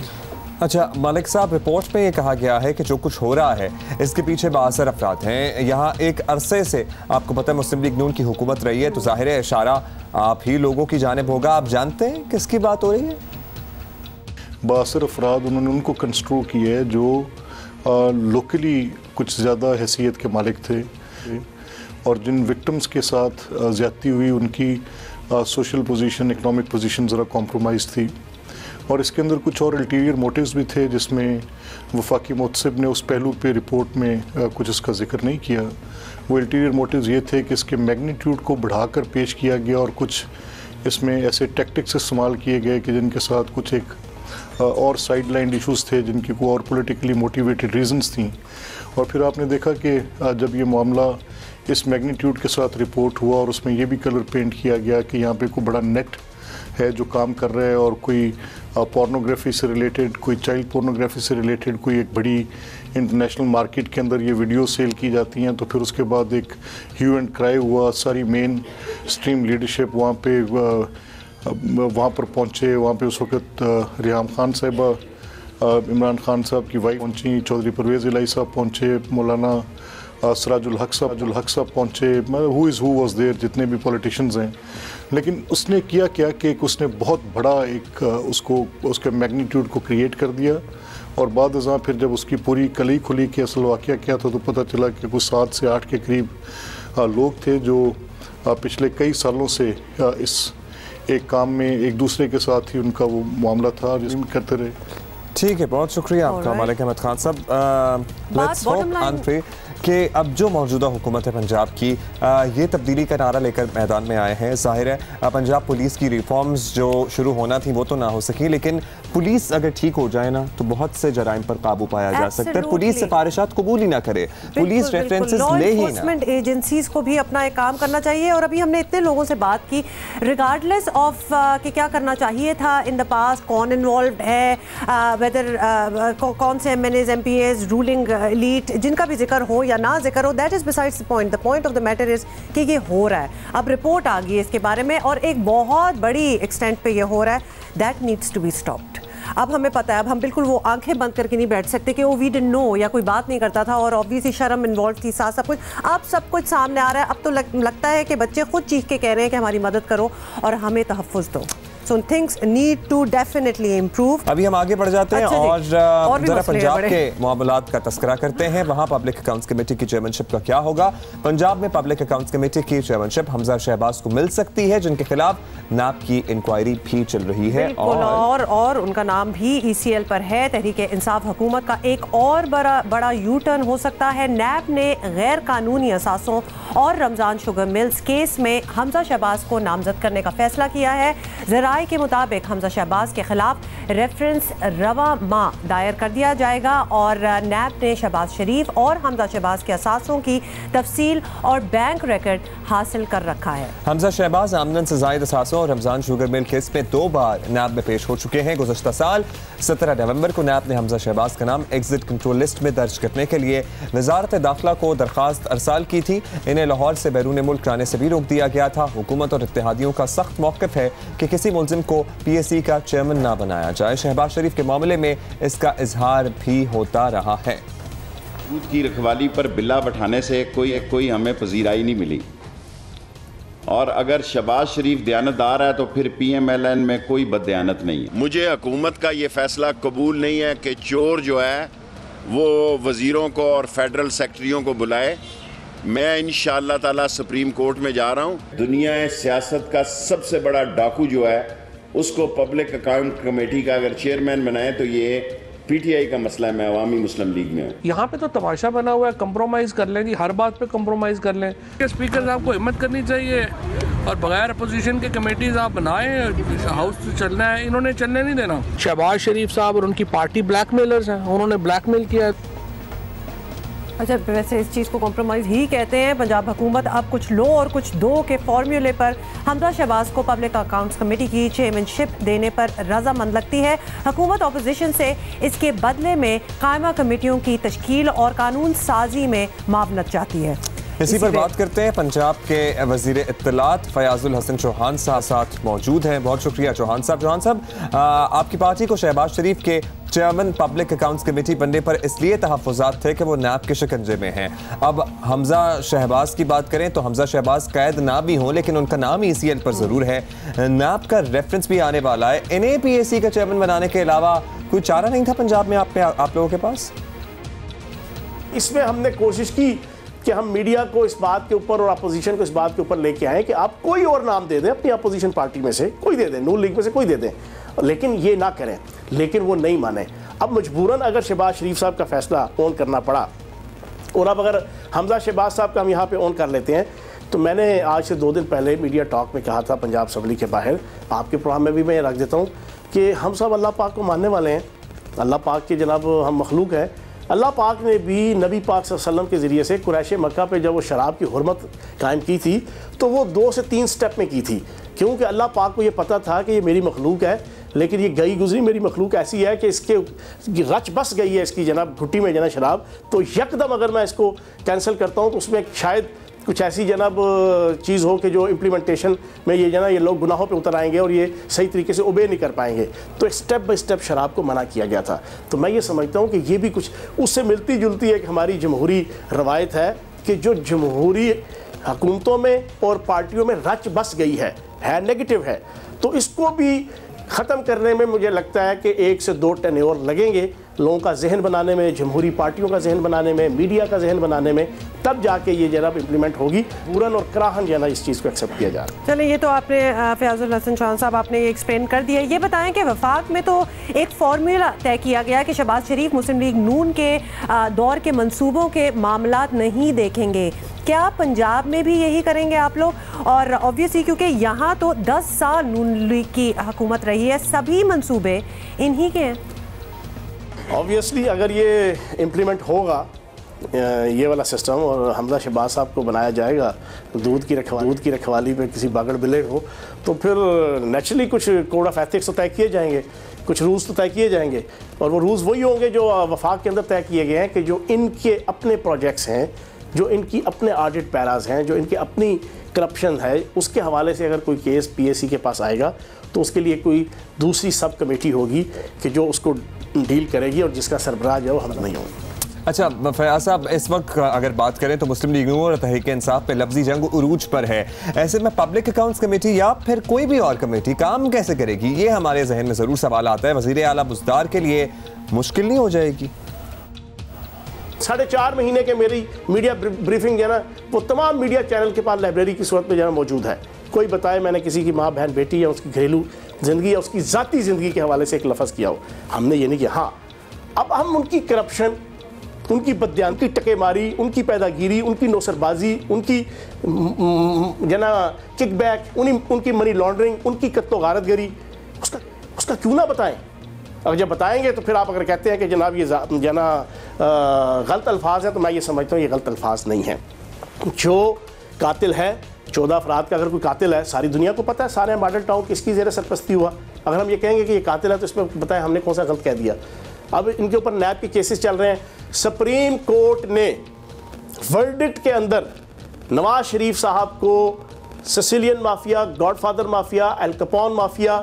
अच्छा मलिक साहब, रिपोर्ट में ये कहा गया है कि जो कुछ हो रहा है इसके पीछे बाअसर अफराद हैं। यहाँ एक अरसे से आपको पता है मुस्लिम लीग नून की हुकूमत रही है, तो ज़ाहिर है इशारा आप ही लोगों की जानिब होगा। आप जानते हैं किसकी बात हो रही है? बाअसर अफराद उन्होंने उनको कंस्ट्रो किया है जो लोकली कुछ ज़्यादा हैसियत के मालिक थे, और जिन विक्टिम्स के साथ ज़्यादती हुई उनकी सोशल पोजीशन, इकनॉमिक पोजीशन ज़रा कॉम्प्रोमाइज़ थी। और इसके अंदर कुछ और अल्टीरियर मोटिव्स भी थे जिसमें वफाकी मुहतसिब ने उस पहलू पे रिपोर्ट में कुछ इसका जिक्र नहीं किया। वो अल्टीरियर मोटिव्स ये थे कि इसके मैग्नीट्यूड को बढ़ाकर पेश किया गया, और कुछ इसमें ऐसे टैक्टिक्स इस्तेमाल किए गए कि जिनके साथ कुछ एक और साइड लाइन इशूज़ थे, जिनकी को और पॉलिटिकली मोटिवेटेड रीजंस थी। और फिर आपने देखा कि जब ये मामला इस मैग्नीट्यूड के साथ रिपोर्ट हुआ और उसमें ये भी कलर पेंट किया गया कि यहाँ पे कोई बड़ा नेट है जो काम कर रहा है, और कोई पोर्नोग्राफी से रिलेटेड, कोई चाइल्ड पोर्नोग्राफी से रिलेटेड कोई एक बड़ी इंटरनेशनल मार्केट के अंदर ये वीडियो सेल की जाती हैं, तो फिर उसके बाद एक ह्यू एंड क्राई हुआ। सारी मेन स्ट्रीम लीडरशिप वहाँ पर पहुँचे। वहाँ पे उस वक्त रिहाम खान साहिबा, इमरान खान साहब की वाइफ पहुँची, चौधरी परवेज़ इलाही साहब पहुँचे, मौलाना सराजुल हक साहब पहुँचे, who is who was there, जितने भी पॉलिटिशियंस हैं। लेकिन उसने किया क्या कि उसने बहुत बड़ा एक उसके मैग्नीट्यूड को क्रिएट कर दिया, और बाद अज़ां फिर जब उसकी पूरी कली खुली कि असल वाक़या क्या था, तो पता चला कि कुछ 7 से 8 के करीब लोग थे जो पिछले कई सालों से इस एक काम में एक दूसरे के साथ ही उनका वो मामला था जिसमें करते रहे। ठीक है, बहुत शुक्रिया आपका मलिक अहमद खान साहब। लेट्स होप अनफे कि अब जो मौजूदा हुकूमत है पंजाब की ये तब्दीली का नारा लेकर मैदान में आए हैं। ज़ाहिर है पंजाब पुलिस की रिफॉर्म्स जो शुरू होना थी वो तो ना हो सकी, लेकिन पुलिस अगर ठीक हो जाए ना तो बहुत से जराइम पर काबू पाया जा सकता है। पुलिस सिफारिशात कबूल ही ना करे, पुलिस रेफरेंसेस ले ही ना। एजेंसीज को भी अपना एक काम करना चाहिए। और अभी हमने इतने लोगों से बात की, रिगार्डलेस ऑफ कि क्या करना चाहिए था इन द पास्ट, कौन इन्वॉल्व है, वेदर कौन से MNAs, MPAs, रूलिंग एलीट, जिनका भी जिक्र हो या ना जिक्र हो, that is besides the point. The point of the matter is कि ये हो रहा है। अब रिपोर्ट आ गई इसके बारे में और एक बहुत बड़ी एक्सटेंट पे ये हो रहा है। That needs to be stopped. अब हमें पता है, अब हम बिल्कुल वो आंखें बंद करके नहीं बैठ सकते कि वो वी डिडंट नो या कोई बात नहीं करता था और ऑब्वियसली शर्म इन्वॉल्व थी, साथ सब कुछ। अब सब कुछ सामने आ रहा है। अब तो लगता है कि बच्चे खुद चीख के कह रहे हैं कि हमारी मदद करो और हमें तहफ़्फ़ुज़ दो। So things need to definitely improve. अभी हम आगे बढ़ जाते हैं और जरा पंजाब के मामलात का तस्करा करते हैं। वहाँ पब्लिक अकाउंट्स कमेटी की चेयरमैनशिप का क्या होगा? पंजाब में पब्लिक अकाउंट्स कमेटी की चेयरमैनशिप हमजा शहबाज को मिल सकती है, जिनके खिलाफ नाप की इंक्वायरी भी चल रही है और उनका नाम भी ECL पर है। तहरीक इंसाफ हुकूमत का एक और बड़ा यू टर्न हो सकता है। नैब ने गैर कानूनी असासों और रमजान शुगर मिल्स केस में हमजा शहबाज को नामजद करने का फैसला किया है। जराए के मुताबिक हमजा शहबाज के खिलाफ रेफरेंस रवा माह दायर कर दिया जाएगा और नैब ने शहबाज शरीफ और हमजा शहबाज के असासों की तफसील और बैंक रिकॉर्ड हासिल कर रखा है। हमजा शहबाज आमदन से ज़ायद असासों और रमजान शुगर मिल केस में 2 बार नैब में पेश हो चुके हैं। गुज़श्ता साल 17 नवंबर को नैब ने हमजा शहबाज का नाम एग्जिट कंट्रोल लिस्ट में दर्ज करने के लिए वजारत दाखिला को दरख्वास्त अरसाल की थी। इन्हें लाहौर से बैरून मुल्क जाने से भी रोक दिया गया था। हुकूमत और इत्तेहादियों का सख्त मौक़िफ़ है कि किसी मुल्ज़िम को PSC का चेयरमैन ना बनाया जाए। शहबाज शरीफ के मामले में इसका इजहार भी होता रहा है। दूध की रखवाली पर बिल्ला बैठाने से कोई हमें पजीराई नहीं मिली और अगर शहबाज शरीफ दयानतदार है तो फिर PMLN में कोई बददयानत नहीं है। मुझे हुकूमत का ये फैसला कबूल नहीं है कि चोर जो है वो वज़ीरों को और फेडरल सेक्रेटरियों को बुलाए। मैं इंशाअल्लाह ताला सुप्रीम कोर्ट में जा रहा हूँ। दुनिया सियासत का सबसे बड़ा डाकू जो है उसको पब्लिक अकाउंट कमेटी का अगर चेयरमैन बनाए तो ये PTI का मसला है। मैं अवामी मुस्लिम लीग में हूँ। यहाँ पे तो तमाशा बना हुआ है, कंप्रोमाइज कर लें जी, हर बात पे कंप्रोमाइज कर लें। स्पीकर साहब को हिम्मत करनी चाहिए और बगैर अपोजिशन के कमेटीज आप बनाएं। हाउस तो चलना है, इन्होंने चलने नहीं देना। शहबाज शरीफ साहब और उनकी पार्टी ब्लैकमेलर्स हैं, उन्होंने ब्लैकमेल किया है। अच्छा, वैसे इस चीज़ को कॉम्प्रोमाइज़ ही कहते हैं। पंजाब हुकूमत अब कुछ लो और कुछ दो के फॉर्मूले पर हमजा शहबाज को पब्लिक अकाउंट्स कमेटी की चेयरमैनशिप देने पर रजामंद लगती है। हुकूमत अपोजिशन से इसके बदले में कायमा कमेटियों की तश्कील और कानून साजी में मावनत चाहती है। इसी पर बात करते हैं। पंजाब के वज़ीर इत्तलात फयाजुल हसन चौहान साहब साथ मौजूद हैं। बहुत शुक्रिया चौहान साहब, आपकी पार्टी को शहबाज शरीफ के चेयरमैन पब्लिक अकाउंट्स कमेटी बनने पर इसलिए तहफ़्फ़ुज़ात थे कि वो नैब के शिकंजे में हैं। अब हमजा शहबाज की बात करें तो हमजा शहबाज कैद ना भी हों लेकिन उनका नाम ECL पर ज़रूर है। नैब का रेफरेंस भी आने वाला है। इन्हें PSC का चेयरमैन बनाने के अलावा कोई चारा नहीं था पंजाब में आप लोगों के पास? इसमें हमने कोशिश की कि हम मीडिया को इस बात के ऊपर और अपोजिशन को इस बात के ऊपर लेके आए कि आप कोई और नाम दे दें, अपनी अपोजिशन पार्टी में से कोई दे दें, नून लीग में से कोई दे दें, लेकिन ये ना करें। लेकिन वो नहीं माने। अब मजबूरन अगर शहबाज शरीफ साहब का फैसला ऑन करना पड़ा और अब अगर हमजा शहबाज साहब का हम यहाँ पे ऑन कर लेते हैं तो मैंने आज से 2 दिन पहले मीडिया टॉक में कहा था पंजाब असम्बली के बाहर, आपके प्रोग्राम में भी मैं रख देता हूँ कि हम सब अल्लाह पाक को मानने वाले हैं। अल्लाह पाक के जनाब हम मखलूक हैं। अल्लाह पाक ने भी नबी पाक सल्लल्लाहु अलैहि वसल्लम के ज़रिए से कुरैश मक्का पे जब वो शराब की हुर्मत कायम की थी तो वो 2 से 3 स्टेप में की थी, क्योंकि अल्लाह पाक को ये पता था कि ये मेरी मखलूक है, लेकिन ये गई गुजरी मेरी मखलूक ऐसी है कि इसके रच बस गई है इसकी जनाब घुट्टी में जना शराब, तो यकदम अगर मैं इसको कैंसिल करता हूँ तो उसमें शायद कुछ ऐसी जनाब चीज़ हो कि जो इम्प्लीमेंटेशन में ये लोग गुनाहों पे उतर आएंगे और ये सही तरीके से ओबे नहीं कर पाएंगे। तो स्टेप बाय स्टेप शराब को मना किया गया था। तो मैं ये समझता हूँ कि ये भी कुछ उससे मिलती जुलती एक हमारी जमहूरी रवायत है कि जो जमहूरी हुकूमतों में और पार्टियों में रच बस गई है नेगेटिव है, तो इसको भी ख़त्म करने में मुझे लगता है कि 1 से 2 टेन्योर लगेंगे लोगों का जहन बनाने में, जमहूरी पार्टियों का जहन बनाने में, मीडिया का जहन बनाने में, तब जाके ये जनाब इम्प्लीमेंट होगी। पूरन और कराहन जना इस चीज़ को एक्सेप्ट किया जा रहा है। चलिए, ये तो आपने फयाजुल हसन चौहान साहब आपने ये एक्सप्लेन कर दिया। ये बताएं कि वफाक में तो एक फार्मूला तय किया गया कि शहबाज शरीफ मुस्लिम लीग नून के दौर के मंसूबों के मामलात नहीं देखेंगे। क्या पंजाब में भी यही करेंगे आप लोग? और ऑब्वियसली क्योंकि यहाँ तो 10 साल नून लीग की हुकूमत रही है, सभी मंसूबे इन्हीं के हैं। ऑब्वियसली अगर ये इम्प्लीमेंट होगा ये वाला सिस्टम और हमजा शहबाज साहब को बनाया जाएगा दूध की रखवाली पे किसी बागड़ बिले हो, तो फिर नेचुरली कुछ कोड ऑफ एथिक्स तो तय किए जाएंगे, कुछ रूल्स तो तय किए जाएंगे, और वो रूल्स वही होंगे जो वफाक के अंदर तय किए गए हैं कि जो इनके अपने प्रोजेक्ट्स हैं जो इनकी अपने ऑडिट पैराज हैं, जो इनकी अपनी करप्शन है, उसके हवाले से अगर कोई केस पीएसी के पास आएगा तो उसके लिए कोई दूसरी सब कमेटी होगी कि जो उसको डील करेगी और जिसका सरबराह जो हम नहीं होंगे। अच्छा फयाज साहब, इस वक्त अगर बात करें तो मुस्लिम लीग और तहरीक इंसाफ पे लफ्जी जंग उरूज पर है। ऐसे में पब्लिक अकाउंट्स कमेटी या फिर कोई भी और कमेटी काम कैसे करेगी, ये हमारे जहन में ज़रूर सवाल आता है। वज़ीर आला बुज़दार के लिए मुश्किल नहीं हो जाएगी? 4.5 महीने के मेरी मीडिया ब्रीफिंग जो है ना, वो तमाम मीडिया चैनल के पास लाइब्रेरी की सूरत में जो है मौजूद है। कोई बताए मैंने किसी की माँ बहन बेटी या उसकी घरेलू ज़िंदगी या उसकी ज़ाती ज़िंदगी के हवाले से एक लफ्ज़ किया हो, हमने ये नहीं किया। हाँ, अब हम उनकी करप्शन, उनकी बदयान की टकेमारी, उनकी पैदागिरी, उनकी नौसरबाजी, उनकी जना किकबैक, उनकी मनी लॉन्ड्रिंग, उनकी कत्तो गारतगरी, उसका क्यों ना बताएं। अगर जब बताएंगे तो फिर आप अगर कहते हैं कि जनाब ये जना गलत अल्फाज है, तो मैं ये समझता हूँ ये गलत अल्फाज नहीं है। जो कातिल है, 14 अफराद का अगर कोई कातिल है, सारी दुनिया को पता है सारे मॉडल टाउन किसकी ज़ेर सरपरस्ती हुआ। अगर हम ये कहेंगे कि ये कातिल है तो इसमें बताएं हमने कौन सा गलत कह दिया। अब इनके ऊपर नैब के केसेस चल रहे हैं। सुप्रीम कोर्ट ने वर्डिक्ट के अंदर नवाज शरीफ साहब को Sicilian mafia, godfather mafia, L Capone mafia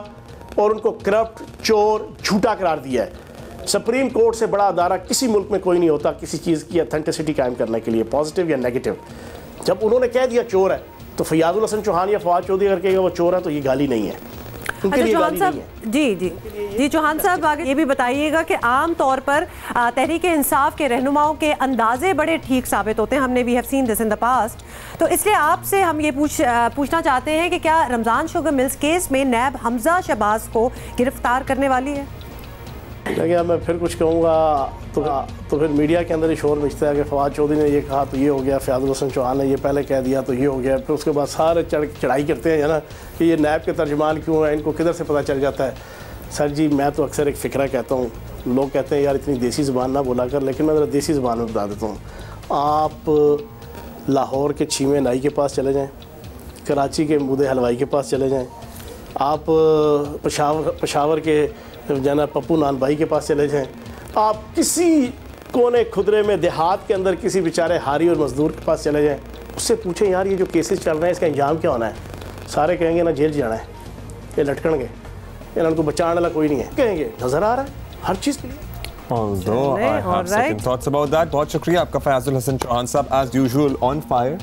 और उनको करप्ट, चोर, झूठा करार दिया है। सुप्रीम कोर्ट से बड़ा अदारा किसी मुल्क में कोई नहीं होता किसी चीज़ की ऑथेंटिसिटी कायम करने के लिए, पॉजिटिव या नेगेटिव। जब उन्होंने कह दिया चोर है तो फयाजुल हसन चौहान या फवाद चौधरी अगर कहेगा वो चोर है तो ये गाली नहीं है, उनके लिए गाली नहीं है। जी चौहान साहब, आगे ये भी बताइएगा कि आम तौर पर तहरीक इंसाफ के रहनुमाओं के अंदाजे बड़े ठीक साबित होते हैं, हमने भी have seen this in the past. तो इसलिए आपसे हम ये पूछना चाहते हैं कि क्या रमज़ान शुगर मिल्स केस में नैब हमजा शहबाज को गिरफ्तार करने वाली है? क्या मैं फिर कुछ कहूँगा तो फिर मीडिया के अंदर ही शोर मचता है कि फवाद चौधरी ने ये कहा तो ये हो गया, फयाजुल हसन चौहान ने ये पहले कह दिया तो ये हो गया। फिर उसके बाद सारे चढ़ाई करते हैं ना कि ये नैब के तर्जुमान क्यों है, इनको किधर से पता चल जाता है। सर जी, मैं तो अक्सर एक फ़िक्रा कहता हूँ, लोग कहते हैं यार इतनी देसी ज़ुबान ना बोला कर, लेकिन मैं ज़रा देसी ज़ुबान में बता देता हूँ। आप लाहौर के छीमे नाई के पास चले जाएँ, कराची के मूदे हलवाई के पास चले जाएँ, आप पेशावर के जाना पप्पू नान भाई के पास चले जाएँ, आप किसी कोने खुदरे में देहात के अंदर किसी बेचारे हारी और मजदूर के पास चले जाएँ, उससे पूछें यार ये जो केसेस चल रहे हैं इसका अंजाम क्या होना है। सारे कहेंगे ना जेल जाना है, ये लटकणगे, इनको बचाने वाला कोई नहीं है, कहेंगे नज़र आ रहा है हर चीज़ के लिए। बहुत शुक्रिया आपका Fayazul Hasan Chauhan sahab, as usual on fire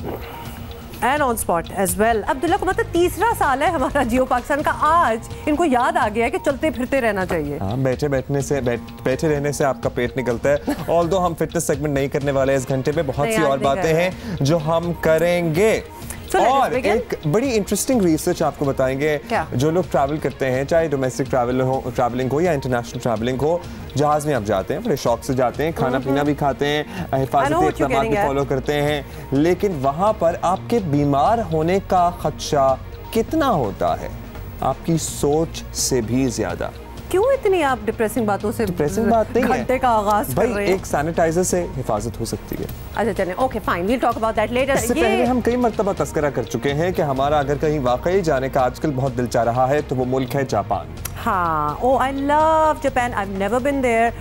and on spot as well. Abdullah को मतलब तीसरा साल है हमारा जियो पाकिस्तान का, आज इनको याद आ गया कि चलते फिरते रहना चाहिए। हाँ, बैठे रहने से आपका पेट निकलता है। ऑल्दो हम फिटनेस सेगमेंट नहीं करने वाले इस घंटे में, बहुत सी और बातें हैं जो हम करेंगे। और एक बड़ी इंटरेस्टिंग रिसर्च आपको बताएंगे। जो लोग ट्रैवल करते हैं, चाहे डोमेस्टिक ट्रैवलिंग हो या इंटरनेशनल ट्रैवलिंग हो, जहाज में आप जाते हैं, बड़े शौक से जाते हैं, खाना पीना भी खाते हैं, हिफाजती इक़दामात भी फॉलो करते हैं, लेकिन वहाँ पर आपके बीमार होने का खदशा कितना होता है? आपकी सोच से भी ज्यादा। क्यों इतनी आप डिप्रेसिंग बातों से, डिप्रेसिंग बात नहीं है, घंटे का आगाज कर रहे हैं। एक सैनिटाइजर से हिफाजत हो सकती है। अच्छा चलें, okay fine, we'll talk about that later. इससे पहले हम कई मर्तबा तस्करा कर चुके हैं कि हमारा अगर कहीं वाकई जाने का आजकल बहुत दिल चाह रहा है तो वो मुल्क है जापान। हाँ, oh I love Japan, I have never been there.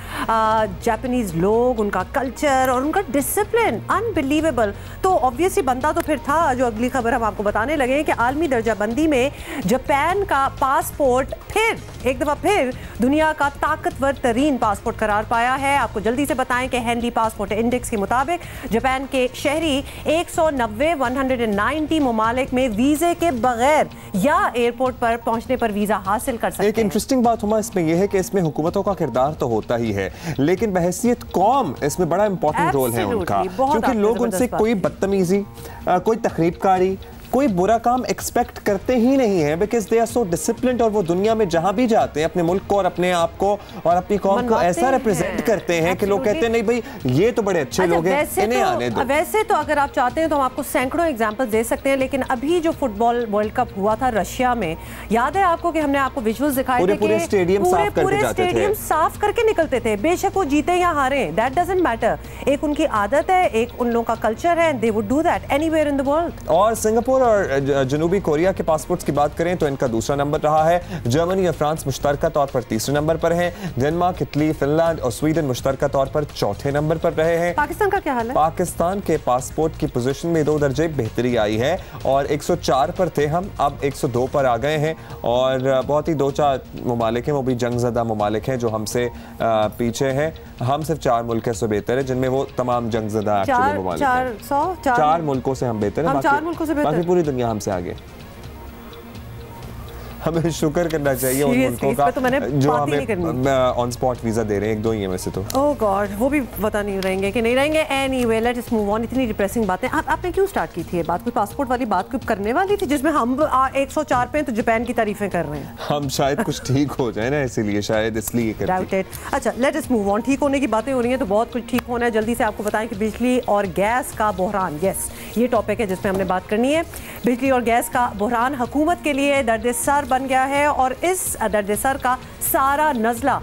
Japanese लोग, उनका कल्चर और उनका डिसिप्लिन अनबिलीवेबल। तो ऑब्वियसली बनता तो फिर था, जो अगली खबर हम आपको बताने लगे कि आलमी दर्जाबंदी में जापान का पासपोर्ट फिर एक दफ़ा फिर दुनिया का ताकतवर तरीन पासपोर्ट करार पाया है। आपको जल्दी से बताएं कि हेनरी पासपोर्ट इंडेक्स के मुताबिक जापान के शहरी 190 ममालिक में वीज़े के बगैर या एयरपोर्ट पर पहुंचने पर वीज़ा हासिल कर सकते हैं। इंटरेस्टिंग बात हुमा इसमें यह है कि इसमें हुकूमतों का किरदार तो होता ही है, लेकिन बहैसियत कौम इसमें बड़ा इंपॉर्टेंट रोल है उनका, क्योंकि लोग उनसे कोई बदतमीजी, कोई तकरीबकारी, कोई बुरा काम एक्सपेक्ट करते ही नहीं है, because they are so disciplined. और वो दुनिया में जहां भी जाते हैं अपने मुल्क को और अपने आप को और अपनी कौम को ऐसा रिप्रेजेंट करते हैं कि लोग कहते हैं नहीं भाई ये तो बड़े अच्छे लोग हैं, इन्हें आने दो। वैसे तो अगर आप चाहते हैं तो हम आपको सैकड़ों एग्जांपल दे सकते हैं, लेकिन अभी जो फुटबॉल वर्ल्ड कप हुआ था रशिया में, याद है आपको कि हमने आपको विजुअल्स दिखाए थे कि पूरे स्टेडियम साफ करके निकलते थे, बेशक वो जीते या हारे, दैट डजंट मैटर। एक उनकी आदत है, एक उन लोगों का कल्चर है, they would do that anywhere in the world. और सिंगापुर सिंगापुर और जनूबी कोरिया के पासपोर्ट्स की बात करें तो इनका दूसरा नंबर रहा है। जर्मनी और फ्रांस मुश्तरका तौर पर तीसरे नंबर पर हैं। डेनमार्क, इटली, फिनलैंड और स्वीडन मुश्तरका तौर पर चौथे नंबर पर रहे हैं। पाकिस्तान का क्या हाल है? पाकिस्तान के पासपोर्ट की पोजीशन में 2 दर्जे बेहतरी आई है और 104 पर थे हम, अब 102 पर आ गए हैं। और बहुत ही 2-4 ममालिक हैं, वो भी जंगज़दा ममालिक हैं जो हमसे पीछे हैं। हम सिर्फ 4 मुल्क से बेहतर है, जिनमें वो तमाम जंगज़दा एक्चुअली ममालिक हैं। 4 मुल्कों से हम बेहतर हैं, 4 मुल्कों से बेहतर, बाकी पूरी दुनिया हमसे आगे। हमें शुक्र करना चाहिए उन मुल्कों का तो जो हमें ऑन स्पॉट वीजा दे रहे हैं। 1-2 ही है वैसे तो। ओह गॉड, वो भी पता नहीं रहेंगे कि नहीं रहेंगे। Anyway, let's move on. इतनी डिप्रेसिंग बातें आपने क्यों स्टार्ट की थी? ये बात कोई पासपोर्ट वाली बात कोई करने वाली थी जिसमें हम 104 पे तो जापान की तारीफें कर रहे हैं? हम शायद कुछ ठीक हो जाए ना, इसीलिए शायद इसलिए करते। अच्छा, लेट्स मूव ऑन। ठीक होने की बातें हो रही हैं तो बहुत कुछ ठीक होना है। जल्दी से आपको बताएं कि बिजली और गैस का बहरान, यस ये टॉपिक है जिसमें हमने बात करनी है। बिजली और गैस का बहरान हुकूमत के लिए दर्द सर बन गया है और इस दर्द सर का सारा नज़ला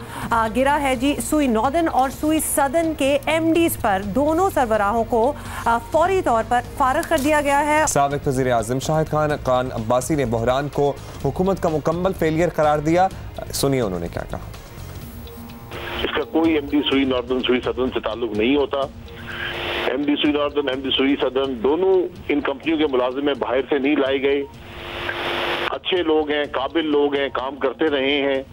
गिरा है जी सुई नॉर्दर्न और सुई सदर्न के एमडीज पर। दोनों सरबराहों को फौरी तौर पर फारग कर दिया गया है। साबिक वज़ीर आज़म शाहिद खान अब्बासी ने बहरान को हुकूमत का मुकम्मल फेलियर करार दिया। सुनिए उन्होंने क्या कहा। इसका कोई एमडी सुई नॉर्दर्न सुई सदर्न से ताल्लुक नहीं होता। एमडी सुई नॉर्दर्न, एमडी सुई सदर्न दोनों इन कंपनियों के मुलाजिम बाहर से नहीं लाए गए। अच्छे लोग हैं, काबिल लोग हैं, काम करते रहे हैं।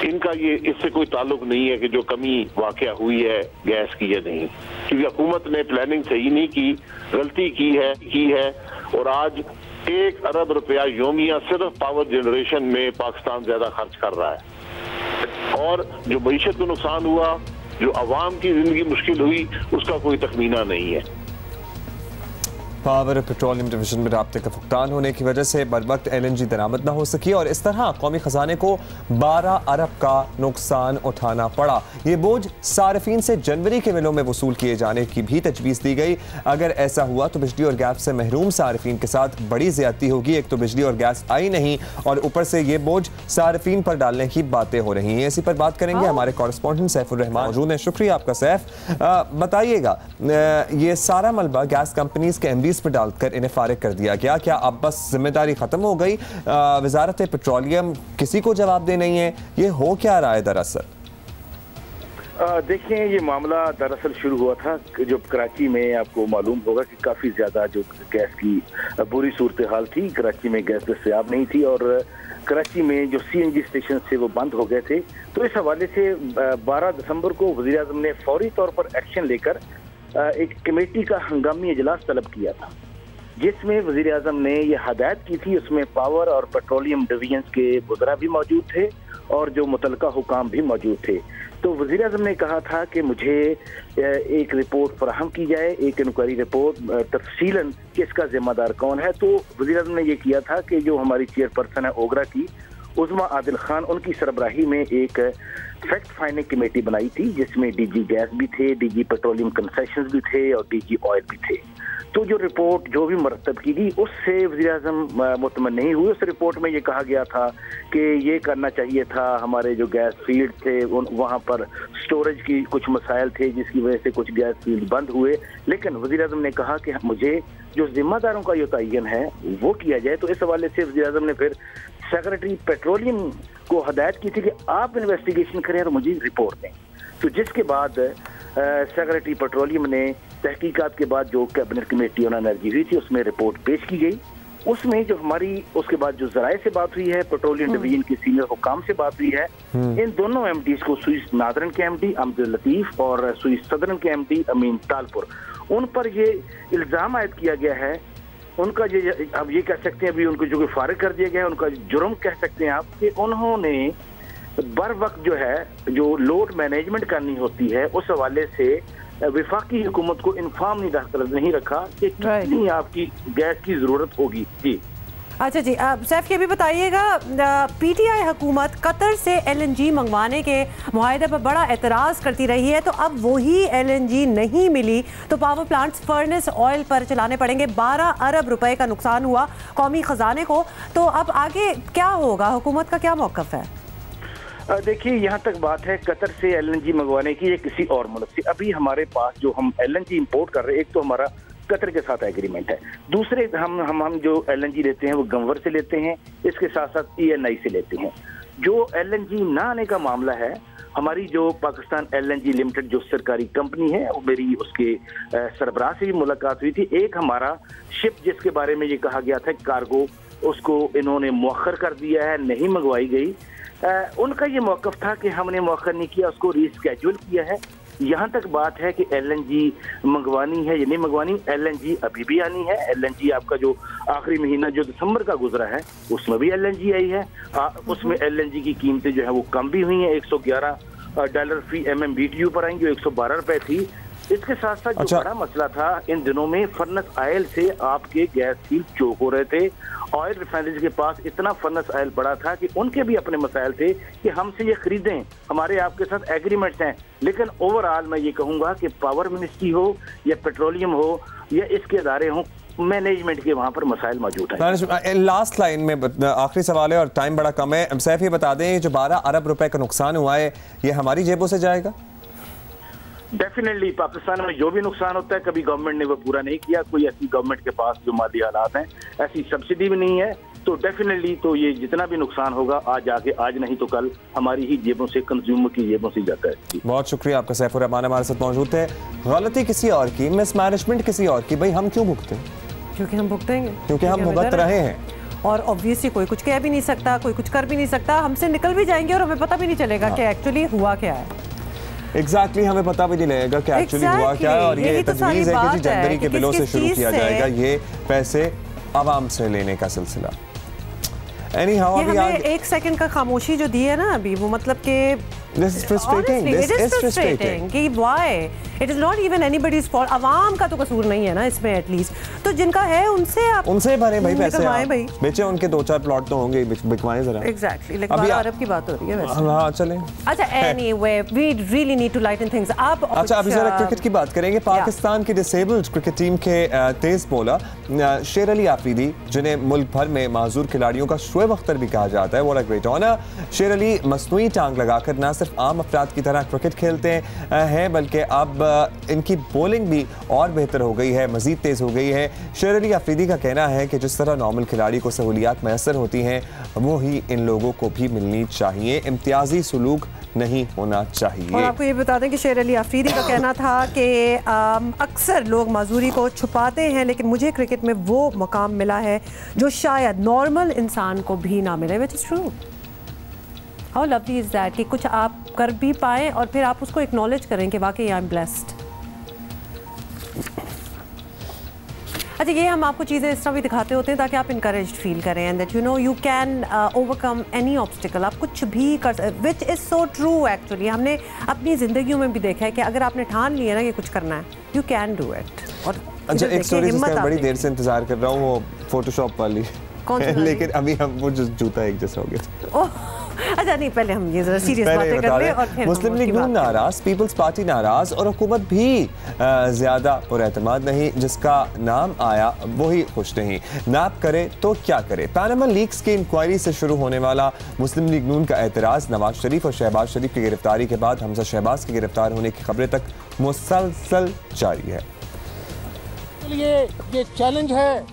इनका ये इससे कोई ताल्लुक नहीं है कि जो कमी वाकया हुई है गैस की या नहीं, क्योंकि हुकूमत ने प्लानिंग सही नहीं की, गलती की है। और आज 1 अरब रुपया योमिया सिर्फ पावर जनरेशन में पाकिस्तान ज्यादा खर्च कर रहा है। और जो मईशत को नुकसान हुआ, जो अवाम की जिंदगी मुश्किल हुई, उसका कोई तखमीना नहीं है। पावर और पेट्रोलियम डिवीजन में राब्ते का फुकदान होने की वजह से बर वक्त LNG दरामद न हो सकी और इस तरह कौमी खजाने को 12 अरब का नुकसान उठाना पड़ा। ये बोझ सार्फिन से जनवरी के बिलों में वसूल किए जाने की भी तजवीज़ दी गई। अगर ऐसा हुआ तो बिजली और गैस से महरूम सार्फिन के साथ बड़ी ज्यादती होगी। एक तो बिजली और गैस आई नहीं और ऊपर से ये बोझ सार्फिन पर डालने की बातें हो रही हैं। इसी पर बात करेंगे हमारे कॉरेस्पॉन्डेंट सैफुर रहमान मौजूद हैं। शुक्रिया आपका सैफ। बताइएगा, ये सारा मलबा गैस कंपनीज के MDs पर डालकर इन्हें फारिग कर दिया गया, क्या अब बस जिम्मेदारी खत्म हो गई? वजारत पेट्रोलियम किसी को जवाब दे नहीं है, ये हो क्या रहा है दरअसल? देखिए, ये मामला दरअसल शुरू हुआ था जो कराची में, आपको मालूम होगा कि काफ़ी ज़्यादा जो गैस की बुरी सूरत हाल थी। कराची में गैस दस्तयाब नहीं थी और कराची में जो CNG स्टेशन थे वो बंद हो गए थे। तो इस हवाले से 12 दिसंबर को वज़ीर आज़म ने फौरी तौर पर एक्शन लेकर एक कमेटी का हंगामी इजलास तलब किया था, जिसमें वज़ीर आज़म ने ये हदायत की थी। उसमें पावर और पेट्रोलियम डिवीजन के वज़रा भी मौजूद थे और जो मुतलका हुकाम भी मौजूद थे। तो वज़ीर आज़म ने कहा था कि मुझे एक रिपोर्ट फराहम की जाए, एक इंक्वायरी रिपोर्ट तफसीलन कि इसका जिम्मेदार कौन है। तो वज़ीर आज़म ने ये किया था कि जो हमारी चेयरपर्सन है ओगरा की, उज़मा आदिल खान, उनकी सरबराही में एक फैक्ट फाइंडिंग कमेटी बनाई थी, जिसमें DG गैस भी थे, DG पेट्रोलियम कंसेशंस भी थे और DG ऑयल भी थे। तो जो रिपोर्ट जो भी मरतब की गई उससे वज़ीर आज़म मुतमन नहीं हुए। उस रिपोर्ट में ये कहा गया था कि ये करना चाहिए था, हमारे जो गैस फील्ड थे वहाँ पर स्टोरेज की कुछ मसाइल थे जिसकी वजह से कुछ गैस फील्ड बंद हुए। लेकिन वज़ीर आज़म ने कहा कि मुझे जो जिम्मेदारों का ये तयन है वो किया जाए। तो इस हवाले से वज़ीर आज़म ने फिर सेक्रेटरी पेट्रोलियम को हदायत की थी कि आप इन्वेस्टिगेशन करें और मुझे रिपोर्ट दें। तो जिसके बाद सेक्रेटरी पेट्रोलियम ने तहकीकात के बाद जो कैबिनेट कमेटी ऑन एनर्जी हुई थी उसमें रिपोर्ट पेश की गई। उसमें जो हमारी उसके बाद जो जराए से बात हुई है, पेट्रोलियम डिवीजन के सीनियर हुकाम से बात हुई है, इन दोनों MDs को सुई नादरन के MD अब्दुल लतीफ और सुई सदरन के MD अमीन तालपुर, उन पर ये इल्ज़ाम आयद किया गया है। उनका अब ये कह सकते हैं, अभी उनको जो फारिग कर दिया गया है, उनका जुर्म कह सकते हैं आप कि उन्होंने बर वक्त जो है जो लोड मैनेजमेंट करनी होती है उस हवाले से विफाकी हुकूमत को इन्फॉर्म नहीं रखा कि कितनी आपकी गैस की जरूरत होगी। जी अच्छा जी, सैफ ये भी बताइएगा, PTI हुकूमत कतर से LNG मंगवाने के मुआहदे पर बड़ा एतराज़ करती रही है, तो अब वही LNG नहीं मिली तो पावर प्लांट्स फर्नेस ऑयल पर चलाने पड़ेंगे। 12 अरब रुपए का नुकसान हुआ कौमी खजाने को। तो अब आगे क्या होगा, हुकूमत का क्या मौक़िफ़ है? देखिए, यहाँ तक बात है कतर से LNG मंगवाने की या किसी और मुल्क से। अभी हमारे पास जो हम LNG इंपोर्ट कर रहे हैं, एक तो हमारा कतर के साथ एग्रीमेंट है। दूसरे हम जो LNG लेते हैं वो गंवर से लेते हैं, इसके साथ साथ ENI से लेते हैं। जो LNG ना आने का मामला है, हमारी जो पाकिस्तान LNG लिमिटेड जो सरकारी कंपनी है, वो मेरी उसके सरबराह से भी मुलाकात हुई थी। एक हमारा शिप जिसके बारे में ये कहा गया था कार्गो, उसको इन्होंने मौखर कर दिया है, नहीं मंगवाई गई। उनका ये मौक़िफ़ था कि हमने मौखर नहीं किया, उसको रीस्केड्यूल किया है। यहाँ तक बात है कि LNG मंगवानी है या नहीं मंगवानी, LNG अभी भी आनी है। LNG आपका जो आखिरी महीना जो दिसंबर का गुजरा है उसमें भी LNG आई है। उसमें LNG की कीमतें जो है वो कम भी हुई हैं, $111 फी MMBTU पर आएंगी, 112 रुपए थी। इसके साथ साथ जो बड़ा मसला था इन दिनों में, फर्नेस ऑयल से आपके गैस फील्ड चोक हो रहे थे। ऑयल रिफाइनरीज के पास इतना फर्नेस ऑयल पड़ा था कि उनके भी अपने मसाइल थे कि हमसे ये खरीदें, हमारे आपके साथ एग्रीमेंट्स हैं। लेकिन ओवरऑल मैं ये कहूँगा कि पावर मिनिस्ट्री हो या पेट्रोलियम हो या इसके अदारे हों, मैनेजमेंट के वहाँ पर मसाइल मौजूद हैं। लास्ट लाइन में आखिरी सवाल है और टाइम बड़ा कम है। सैफ ये बता दें, जो 12 अरब रुपए का नुकसान हुआ है ये हमारी जेबों से जाएगा? डेफिनेटली पाकिस्तान में जो भी नुकसान होता है कभी गवर्नमेंट ने वो पूरा नहीं किया। कोई ऐसी गवर्नमेंट के पास जो माली हालात हैं, ऐसी सब्सिडी भी नहीं है, तो डेफिनेटली तो ये जितना भी नुकसान होगा आज नहीं तो कल हमारी ही जेबों से, कंज्यूमर की जेबों से जाता है। बहुत शुक्रिया आपका। सैफुर रहमान हमारे साथ मौजूद थे। गलती किसी और की, मिसमैनेजमेंट किसी और की, भाई हम क्यों भुगते? क्योंकि हम भुगतेंगे, क्योंकि हम भुगत रहे हैं। और ऑब्वियसली कोई कुछ कह भी नहीं सकता, कोई कुछ कर भी नहीं सकता, हमसे निकल भी जाएंगे और हमें पता भी नहीं चलेगा कि एक्चुअली हुआ क्या है। एग्जैक्टली हमें पता भी नहीं लगेगा कि एक्चुअली हुआ क्या है। और ये तजवीज़ है कि जनवरी के बिलों से शुरू किया जाएगा ये पैसे आवाम से लेने का सिलसिला। एक सेकंड का खामोशी जो दी है ना अभी, वो मतलब कि This is frustrating. Honestly, it is frustrating. कि why? It is not even anybody's fault. अवाम का तो कसूर नहीं है ना इसमें, एटलीस्ट तो जिनका है उनसे भरे भाई पैसे, भाई बेचे, उनके 2-4 प्लॉट तो होंगे, बिकवाएं जरा। Exactly. Like 12 अरब की बात हो रही है वैसे। हाँ चलें। अच्छा, anyway, we really need to lighten things up. अच्छा, अभी जरा क्रिकेट की बात करेंगे। पाकिस्तान की डिसेबल्ड क्रिकेट टीम के तेज बॉलर शेर अली आफरीदी, जिन्हें मुल्क भर में माजूर खिलाड़ियों का शोएब अख्तर भी कहा जाता है, व्हाट अ ग्रेट ऑनर। शेर अली मसनूई टांग लगाकर न सिर्फ आम अफराद की तरह क्रिकेट खेलते हैं, बल्कि अब इनकी बॉलिंग भी और बेहतर हो गई है, मजीद तेज़ हो गई है। शेर अली आफरीदी का कहना है कि जिस तरह नॉर्मल खिलाड़ी को सहूलियात मैसर होती हैं, वो ही इन लोगों को भी मिलनी चाहिए, इम्तियाजी सलूक नहीं होना चाहिए। और आपको ये बता दें कि शेर अली आफरीदी का कहना था कि अक्सर लोग माजूरी को छुपाते हैं, लेकिन मुझे क्रिकेट में वो मुकाम मिला है जो शायद नॉर्मल इंसान को भी ना मिले, which is true. How lovely is that कि कुछ आप कर भी पाएं और फिर आप उसको एक्नॉलेज करें कि वाकई आई एम ब्लेस्ड। अच्छा, ये हम आपको चीज़ें इस तरह भी दिखाते होते हैं ताकि आप इनकरेज्ड फील करें and that you can overcome any obstacle. आप कुछ भी कर, which is so true actually. हमने अपनी ज़िंदगियों में भी देखा है कि अगर आपने ठान लिया ना कि कुछ करना है, यू कैन डू इट। और अच्छा, एक स्टोरी जिसका बड़ी देर से इंतजार कर रहा हूँ, वो फोटोशॉप वाली। कौन सी? लेकिन अभी हम वो जूता एक जैसा हो गया। अच्छा नहीं, पहले हम ये जरा सीरियस बातें कर लें और फिर मुस्लिम लीग नून नाराज, पीपल्स पार्टी नाराज और हुकूमत भी ज्यादा पुरएतमाद नहीं, जिसका नाम आया वही खुश नहीं। नाप करे तो क्या करे। पैनामा लीक्स की इंक्वायरी से शुरू होने वाला मुस्लिम लीग नून का एतराज नवाज शरीफ और शहबाज शरीफ की गिरफ्तारी के बाद हमजा शहबाज के गिरफ्तार होने की खबरें तक मुसलसल जारी है। ये चैलेंज है,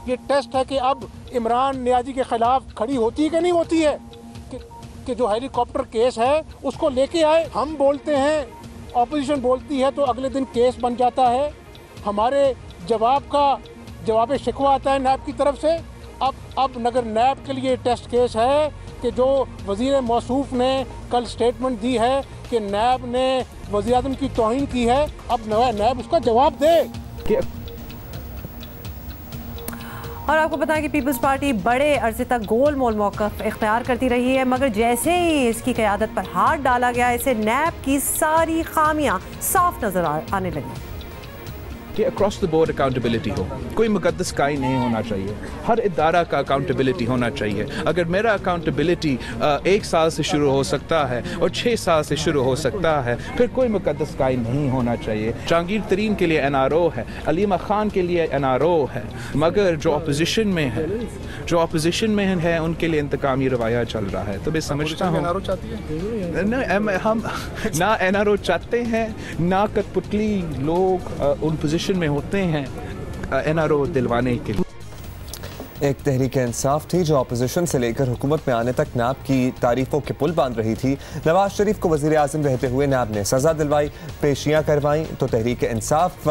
ये टेस्ट है कि अब इमरान नियाजी के खिलाफ खड़ी होती है कि नहीं होती है, कि जो हेलीकॉप्टर केस है उसको लेके आए। हम बोलते हैं, ऑपोजिशन बोलती है, तो अगले दिन केस बन जाता है। हमारे जवाब शिकवा आता है नैब की तरफ से। अब नगर नैब के लिए टेस्ट केस है कि जो वज़ीर मौसूफ ने कल स्टेटमेंट दी है कि नैब ने वज़ीर आज़म की तौहीन की है, अब नैब उसका जवाब दे। और आपको बताएं कि पीपल्स पार्टी बड़े अरसे तक गोल मोल मौक़िफ़ इख्तियार करती रही है, मगर जैसे ही इसकी क़यादत पर हाथ डाला गया, इसे नैब की सारी खामियां साफ नज़र आने लगी। कि अक्रॉस द बोर्ड अकाउंटेबिलिटी हो, कोई मुकद्दस काई नहीं होना चाहिए, हर इदारा का अकाउंटेबिलिटी होना चाहिए। अगर मेरा अकाउंटेबिलिटी 1 साल से शुरू हो सकता है और 6 साल से शुरू हो सकता है, फिर कोई मुकद्दस काई नहीं होना चाहिए। जहांगीर तरीन के लिए NRO है, अलीमा खान के लिए NRO है, मगर जो अपोजिशन में है उनके लिए इंतकामी रवाया चल रहा है। तो मैं समझता हूँ हम ना NRO चाहते हैं, ना कठपुतली लोग उन पोजीशन में होते हैं NRO दिलवाने के लिए। एक तहरीक इंसाफ थी जो अपोजिशन से लेकर हुकूमत में आने तक नैब की तारीफों के पुल बांध रही थी। नवाज शरीफ को वज़ीर आज़म रहते हुए नैब ने सज़ा दिलवाई, पेशियाँ करवाई, तो तहरीक इंसाफ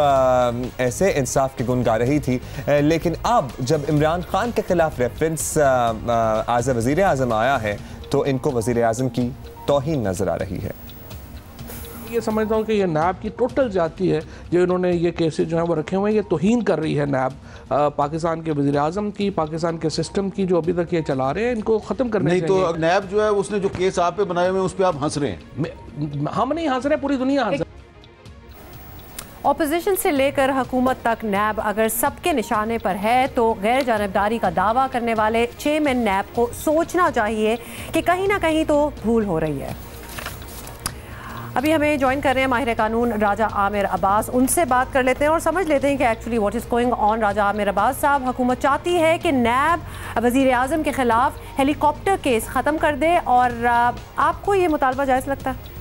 ऐसे इंसाफ के गुण गा रही थी। लेकिन अब जब इमरान खान के खिलाफ रेफरेंस एज वज़ीर आज़म आया है तो इनको वज़ीर आज़म की तौहीन नज़र आ रही है। ये समझता हूँ कि ये नैब की टोटल जाती है, जो इन्होंने ये केसेस जो हैं वो रखे हुए हैं, ये तौहीन कर रही है नैब पाकिस्तान के वज़ीर आज़म की, पाकिस्तान के सिस्टम की, जो अभी तक ये चला रहे हैं, इनको ख़त्म करने नहीं तो नैब जो है उसने जो केस आप पे बनाए हुए हैं उस पर आप हंस रहे हैं। हम नहीं हंस रहे, पूरी दुनिया हंस। ऑपोजिशन से लेकर हुकूमत तक नैब अगर सबके निशाने पर है तो गैर जानिबदारी का दावा करने वाले चेयरमैन नैब को सोचना चाहिए कि कहीं ना कहीं तो भूल हो रही है। अभी हमें ज्वाइन कर रहे हैं माहिर कानून राजा आमिर अब्बास, उनसे बात कर लेते हैं और समझ लेते हैं कि actually what is going on. Raja Aamir Abbas साहब, हुकूमत चाहती है कि नैब वज़ीर आज़म के खिलाफ हेलीकॉप्टर केस ख़त्म कर दे, और आपको ये मुतालबा जायज़ लगता है?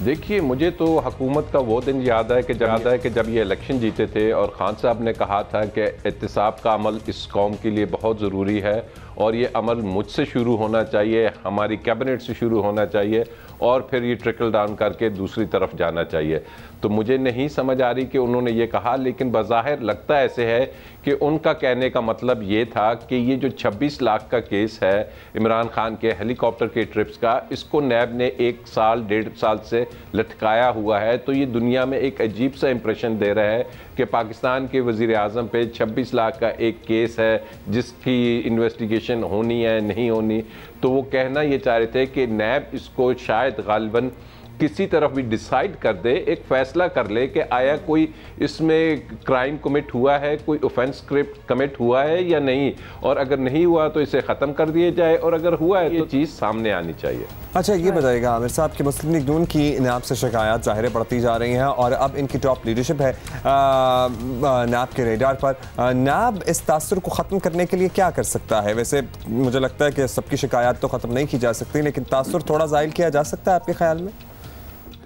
देखिए, मुझे तो हुकूमत का वो दिन याद है कि जब ये इलेक्शन जीते थे और खान साहब ने कहा था कि एहतिसाब का अमल इस कौम के लिए बहुत ज़रूरी है और ये अमल मुझसे शुरू होना चाहिए, हमारी कैबिनेट से शुरू होना चाहिए और फिर ये ट्रिकल डाउन करके दूसरी तरफ जाना चाहिए। तो मुझे नहीं समझ आ रही कि उन्होंने ये कहा, लेकिन बज़ाहिर लगता ऐसे है कि उनका कहने का मतलब ये था कि ये जो 26 लाख का केस है इमरान खान के हेलीकॉप्टर के ट्रिप्स का, इसको नैब ने 1 साल 1.5 साल से लटकाया हुआ है। तो ये दुनिया में एक अजीब सा इंप्रेशन दे रहा है कि पाकिस्तान के वज़ीर आज़म पे 26 लाख का एक केस है जिसकी इन्वेस्टिगेशन होनी है नहीं होनी। तो वो कहना ये चाह रहे थे कि नैब इसको शायद गालिबन किसी तरफ भी डिसाइड कर दे, एक फैसला कर ले कि आया कोई इसमें क्राइम कमिट हुआ है, कोई ऑफेंस कमिट हुआ है या नहीं, और अगर नहीं हुआ तो इसे ख़त्म कर दिया जाए और अगर हुआ है तो चीज़ सामने आनी चाहिए। अच्छा, ये बताइएगा आमिर साहब कि मुस्लिम लीग नून की नैब से शिकायत ज़ाहिर बढ़ती जा रही हैं और अब इनकी टॉप लीडरशिप है नैब के रेडार पर। नैब इस तासुर को ख़त्म करने के लिए क्या कर सकता है? वैसे मुझे लगता है कि सबकी शिकायत तो ख़त्म नहीं की जा सकती, लेकिन तासुर थोड़ा ज़ाहिर किया जा सकता है आपके ख्याल में?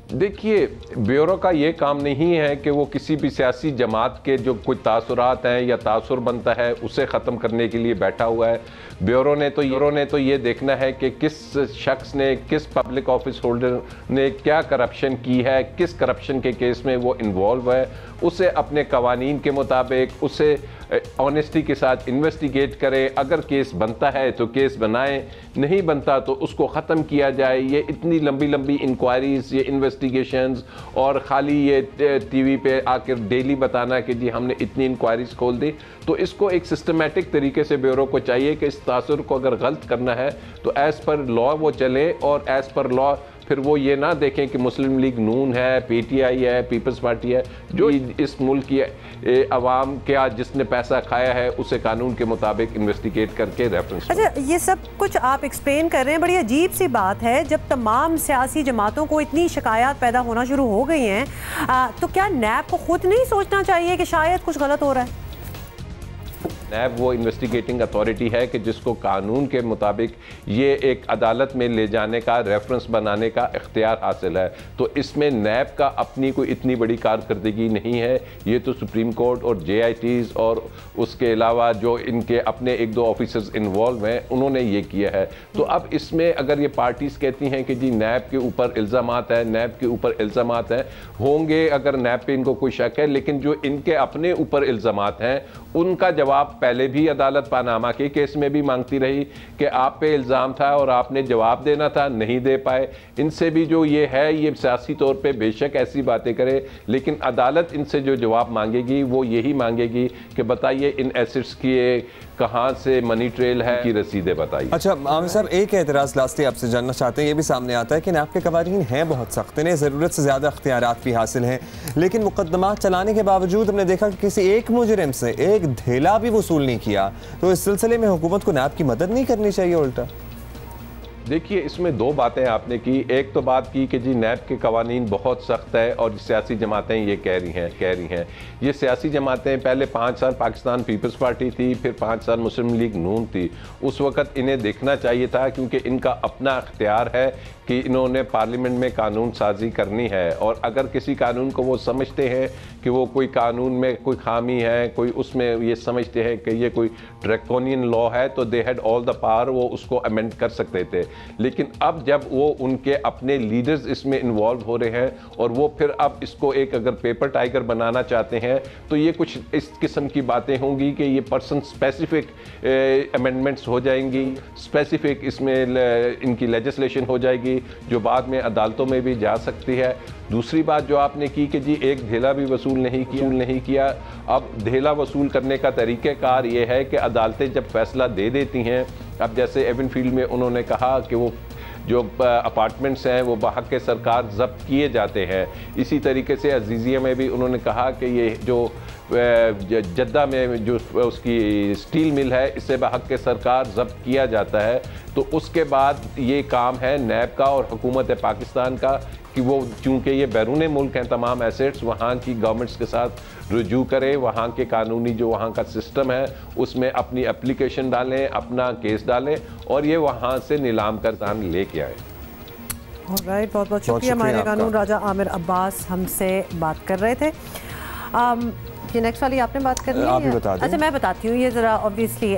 देखिए, ब्यूरो का ये काम नहीं है कि वो किसी भी सियासी जमात के जो कुछ तासुरात हैं या तासुर बनता है उसे ख़त्म करने के लिए बैठा हुआ है। ब्यूरो ने तो ये देखना है कि किस शख्स ने, किस पब्लिक ऑफिस होल्डर ने क्या करप्शन की है, किस करप्शन के केस में वो इन्वॉल्व है, उसे अपने कवानीन के मुताबिक उसे ऑनेस्टी के साथ इन्वेस्टिगेट करें। अगर केस बनता है तो केस बनाएं, नहीं बनता तो उसको ख़त्म किया जाए। ये इतनी लंबी लंबी इंक्वायरीज, ये इन्वेस्टिगेशंस और ख़ाली ये टीवी पे आकर डेली बताना कि जी हमने इतनी इंक्वायरीज खोल दी, तो इसको एक सिस्टमेटिक तरीके से ब्यूरो को चाहिए कि इस तासुर को अगर गलत करना है तो एज़ पर लॉ वो चले और एज़ पर लॉ फिर वो ये ना देखें कि मुस्लिम लीग नून है, PTI है, पीपल्स पार्टी है, जो इस मुल्क की अवाम क्या जिसने पैसा खाया है उसे कानून के मुताबिक इन्वेस्टिगेट करके रेफरेंस। अच्छा, ये सब कुछ आप एक्सप्लेन कर रहे हैं, बड़ी अजीब सी बात है। जब तमाम सियासी जमातों को इतनी शिकायत पैदा होना शुरू हो गई हैं, तो क्या नैब को खुद नहीं सोचना चाहिए कि शायद कुछ गलत हो रहा है? नैब वो इन्वेस्टिगेटिंग अथॉरिटी है कि जिसको कानून के मुताबिक ये एक अदालत में ले जाने का, रेफरेंस बनाने का इख्तियार हासिल है। तो इसमें नैब का अपनी कोई इतनी बड़ी कारकर्दगी नहीं है। ये तो सुप्रीम कोर्ट और JITs और उसके अलावा जो इनके अपने 1-2 ऑफिसर्स इन्वॉल्व हैं उन्होंने ये किया है। तो अब इसमें अगर ये पार्टीज़ कहती हैं कि जी नैब के ऊपर इल्ज़ामात है, नैब के ऊपर इल्ज़ामात हैं, होंगे अगर नैब पे इनको कोई शक है, लेकिन जो इनके अपने ऊपर इल्ज़ामात हैं उनका जवाब पहले भी अदालत पानामा के केस में भी मांगती रही कि आप पे इल्ज़ाम था और आपने जवाब देना था, नहीं दे पाए। इनसे भी जो ये है, ये सियासी तौर पे बेशक ऐसी बातें करे, लेकिन अदालत इनसे जो जवाब मांगेगी वो यही मांगेगी कि बताइए इन एसेट्स की कहाँ से मनी ट्रेल है की रसीदें बताइए। अच्छा आमिर साहब, एक एतराज़ लास्टली आपसे जानना चाहते हैं। ये भी सामने आता है कि नैब के कवानीन हैं बहुत सख्त, इन्हें ज़रूरत से ज़्यादा अख्तियारात भी हासिल हैं, लेकिन मुकदमात चलाने के बावजूद हमने देखा कि किसी एक मुजरिम से एक धेला भी वसूल नहीं किया। तो इस सिलसिले में हुकूमत को नैब की मदद नहीं करनी चाहिए उल्टा? देखिए, इसमें दो बातें आपने की। एक तो बात की कि जी नैब के कवानीन बहुत सख्त है और सियासी जमातें ये कह रही हैं। ये सियासी जमातें पहले 5 साल पाकिस्तान पीपल्स पार्टी थी, फिर 5 साल मुस्लिम लीग नून थी। उस वक़्त इन्हें देखना चाहिए था, क्योंकि इनका अपना इख्तियार है कि इन्होंने पार्लियामेंट में कानून साजी करनी है, और अगर किसी कानून को वो समझते हैं कि वो कोई कानून में कोई खामी है, कोई उसमें ये समझते हैं कि ये कोई ड्रैकोनियन लॉ है, तो they had all the power, वो उसको अमेंड कर सकते थे। लेकिन अब जब वो उनके अपने लीडर्स इसमें इन्वॉल्व हो रहे हैं और वो फिर अब इसको एक अगर पेपर टाइगर बनाना चाहते हैं, तो ये कुछ इस किस्म की बातें होंगी कि ये पर्सन स्पेसिफिक अमेंडमेंट्स हो जाएंगी, स्पेसिफिक इसमें इनकी लेजिस्लेशन हो जाएगी जो बाद में अदालतों में भी जा सकती है। दूसरी बात जो आपने की कि जी एक धेला भी वसूल नहीं किया। अब धेला वसूल करने का तरीक़ेकार ये है कि अदालतें जब फैसला दे देती हैं, अब जैसे एवनफील्ड में उन्होंने कहा कि वो जो अपार्टमेंट्स हैं वो बहक़ सरकार ज़ब्त किए जाते हैं। इसी तरीके से अजीज़िया में भी उन्होंने कहा कि ये जो जद्दा में जो उसकी स्टील मिल है, इसे बहक़ सरकार ज़ब्त किया जाता है। तो उसके बाद ये काम है नैब का और हुकूमत पाकिस्तान का कि वो चूँकि ये बैरून मुल्क हैं तमाम एसेट्स, वहाँ की गवर्नमेंट्स के साथ रुजू करें, वहाँ के कानूनी जो वहाँ का सिस्टम है उसमें अपनी एप्लीकेशन डालें, अपना केस डालें और ये वहाँ से नीलाम कर दान लेके आए। ऑलराइट, बहुत बहुत शुक्रिया। माहिर कानून राजा आमिर अब्बास हमसे बात कर रहे थे। ये नेक्स्ट वाली आपने बात करनी है? आप ही बता दें। अच्छा, मैं बताती हूँ। ये ज़रा ऑब्वियसली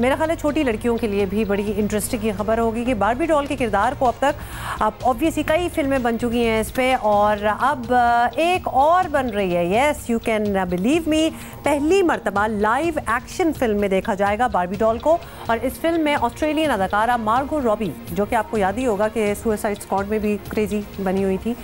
मेरा ख्याल है छोटी लड़कियों के लिए भी बड़ी इंटरेस्टिंग ये खबर होगी कि बार्बी डॉल के किरदार को अब तक ऑब्वियसली कई फिल्में बन चुकी हैं इस पे, और अब एक और बन रही है। Yes, you can believe me, पहली मरतबा लाइव एक्शन फिल्म में देखा जाएगा बार्बी डॉल को। और इस फिल्म में ऑस्ट्रेलियन अदाकारा मार्गो रॉबी, जो कि आपको याद ही होगा कि सुसाइड स्क्वाड में भी क्रेजी बनी हुई थी,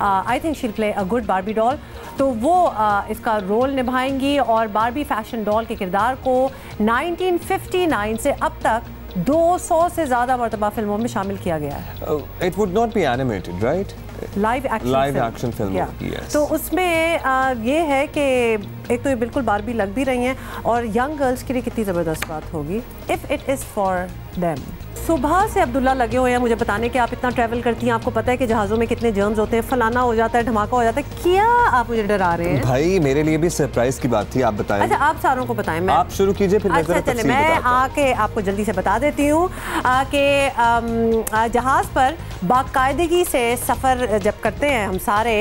आई थिंक शील play a good Barbie doll, तो वो इसका रोल निभाएंगी। और बार्बी फैशन डॉल के किरदार को 1959 से अब तक 200 से ज़्यादा मरतबा फिल्मों में शामिल किया गया है। It would not be animated, right? Live action film. Yes. तो उसमें ये है कि एक तो ये बिल्कुल बार्बी लग भी रही हैं, और यंग गर्ल्स के लिए कितनी ज़बरदस्त बात होगी if it is for them. सुबह से अब्दुल्ला लगे हुए हैं मुझे बताने कि आप इतना ट्रैवल करती हैं, आपको पता है कि जहाज़ों में कितने जर्म्स होते हैं, फलाना हो जाता है, धमाका हो जाता है। क्या आप मुझे डरा रहे हैं? भाई मेरे लिए भी सरप्राइज की बात थी, आप बताएं। अच्छा, आप सारों को बताएं। मैं आप शुरू कीजिए, फिर अच्छा चले, मैं आके आपको जल्दी से बता देती हूँ कि जहाज़ पर बाकायदगी से सफ़र जब करते हैं हम सारे,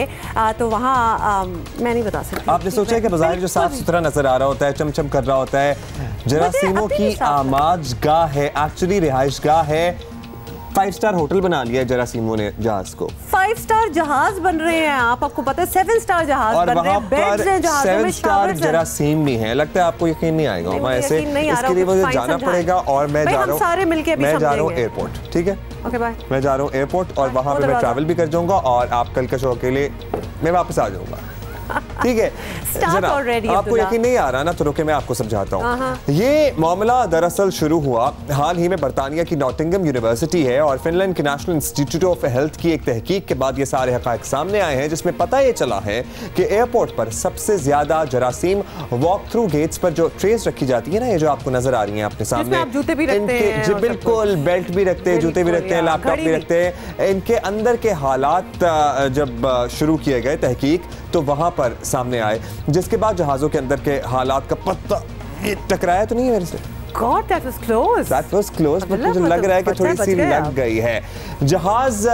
तो वहाँ मैं नहीं बता सकती। आपने सोचा है कि बाजार जो साफ सुथरा नजर आ रहा होता है, चमचम कर रहा होता है, जरासीमों की आमाज गाह है, एक्चुअली रिहाइश गाह है। 5 स्टार होटल बना लिया है जरासीमों ने जहाज को। 5 स्टार जहाज बन रहे हैं, आपको पता है 7 स्टार जहाज बन रहे हैं, बेड्स हैं जहाज़ों में, 7 स्टार जरासीम भी हैं। लगता है आपको यकीन नहीं आएगा। मैं ऐसे इसके लिए मुझे जाना पड़ेगा और मैं जा रहा हूँ एयरपोर्ट। ठीक है, ओके बाय। मैं जा रहा हूँ एयरपोर्ट और वहाँ पे मैं ट्रैवल भी कर जाऊंगा और आप कल के शो के लिए मैं वापस आ जाऊंगा। ठीक है, आपको यकीन नहीं आ रहा ना, तो रुके मैं आपको समझाता हूँ। ये मामला दरअसल शुरू हुआ हाल ही में बरतानिया की नॉटिंघम यूनिवर्सिटी है और फिनलैंड के नेशनल इंस्टीट्यूट ऑफ हेल्थ की एक तहकीक के बाद ये सारे हक़ाइक़ सामने आए हैं, जिसमें पता ये चला है कि एयरपोर्ट पर सबसे ज्यादा जरासीम वॉक थ्रू गेट्स पर जो ट्रेस रखी जाती है ना, ये जो आपको नजर आ रही है अपने सामने, जी बिल्कुल, बेल्ट भी रखते हैं, जूते भी रखते हैं, लैपटॉप भी रखते हैं। इनके अंदर के हालात जब शुरू किए गए तहकीक, तो वहां पर सामने आए, जिसके बाद जहाजों के अंदर के हालात का पत्ता टकराया तो नहीं है मेरे से। God, that was close. That was close, but मुझे लग रहा है कि थोड़ी सी लग गई है। जहाज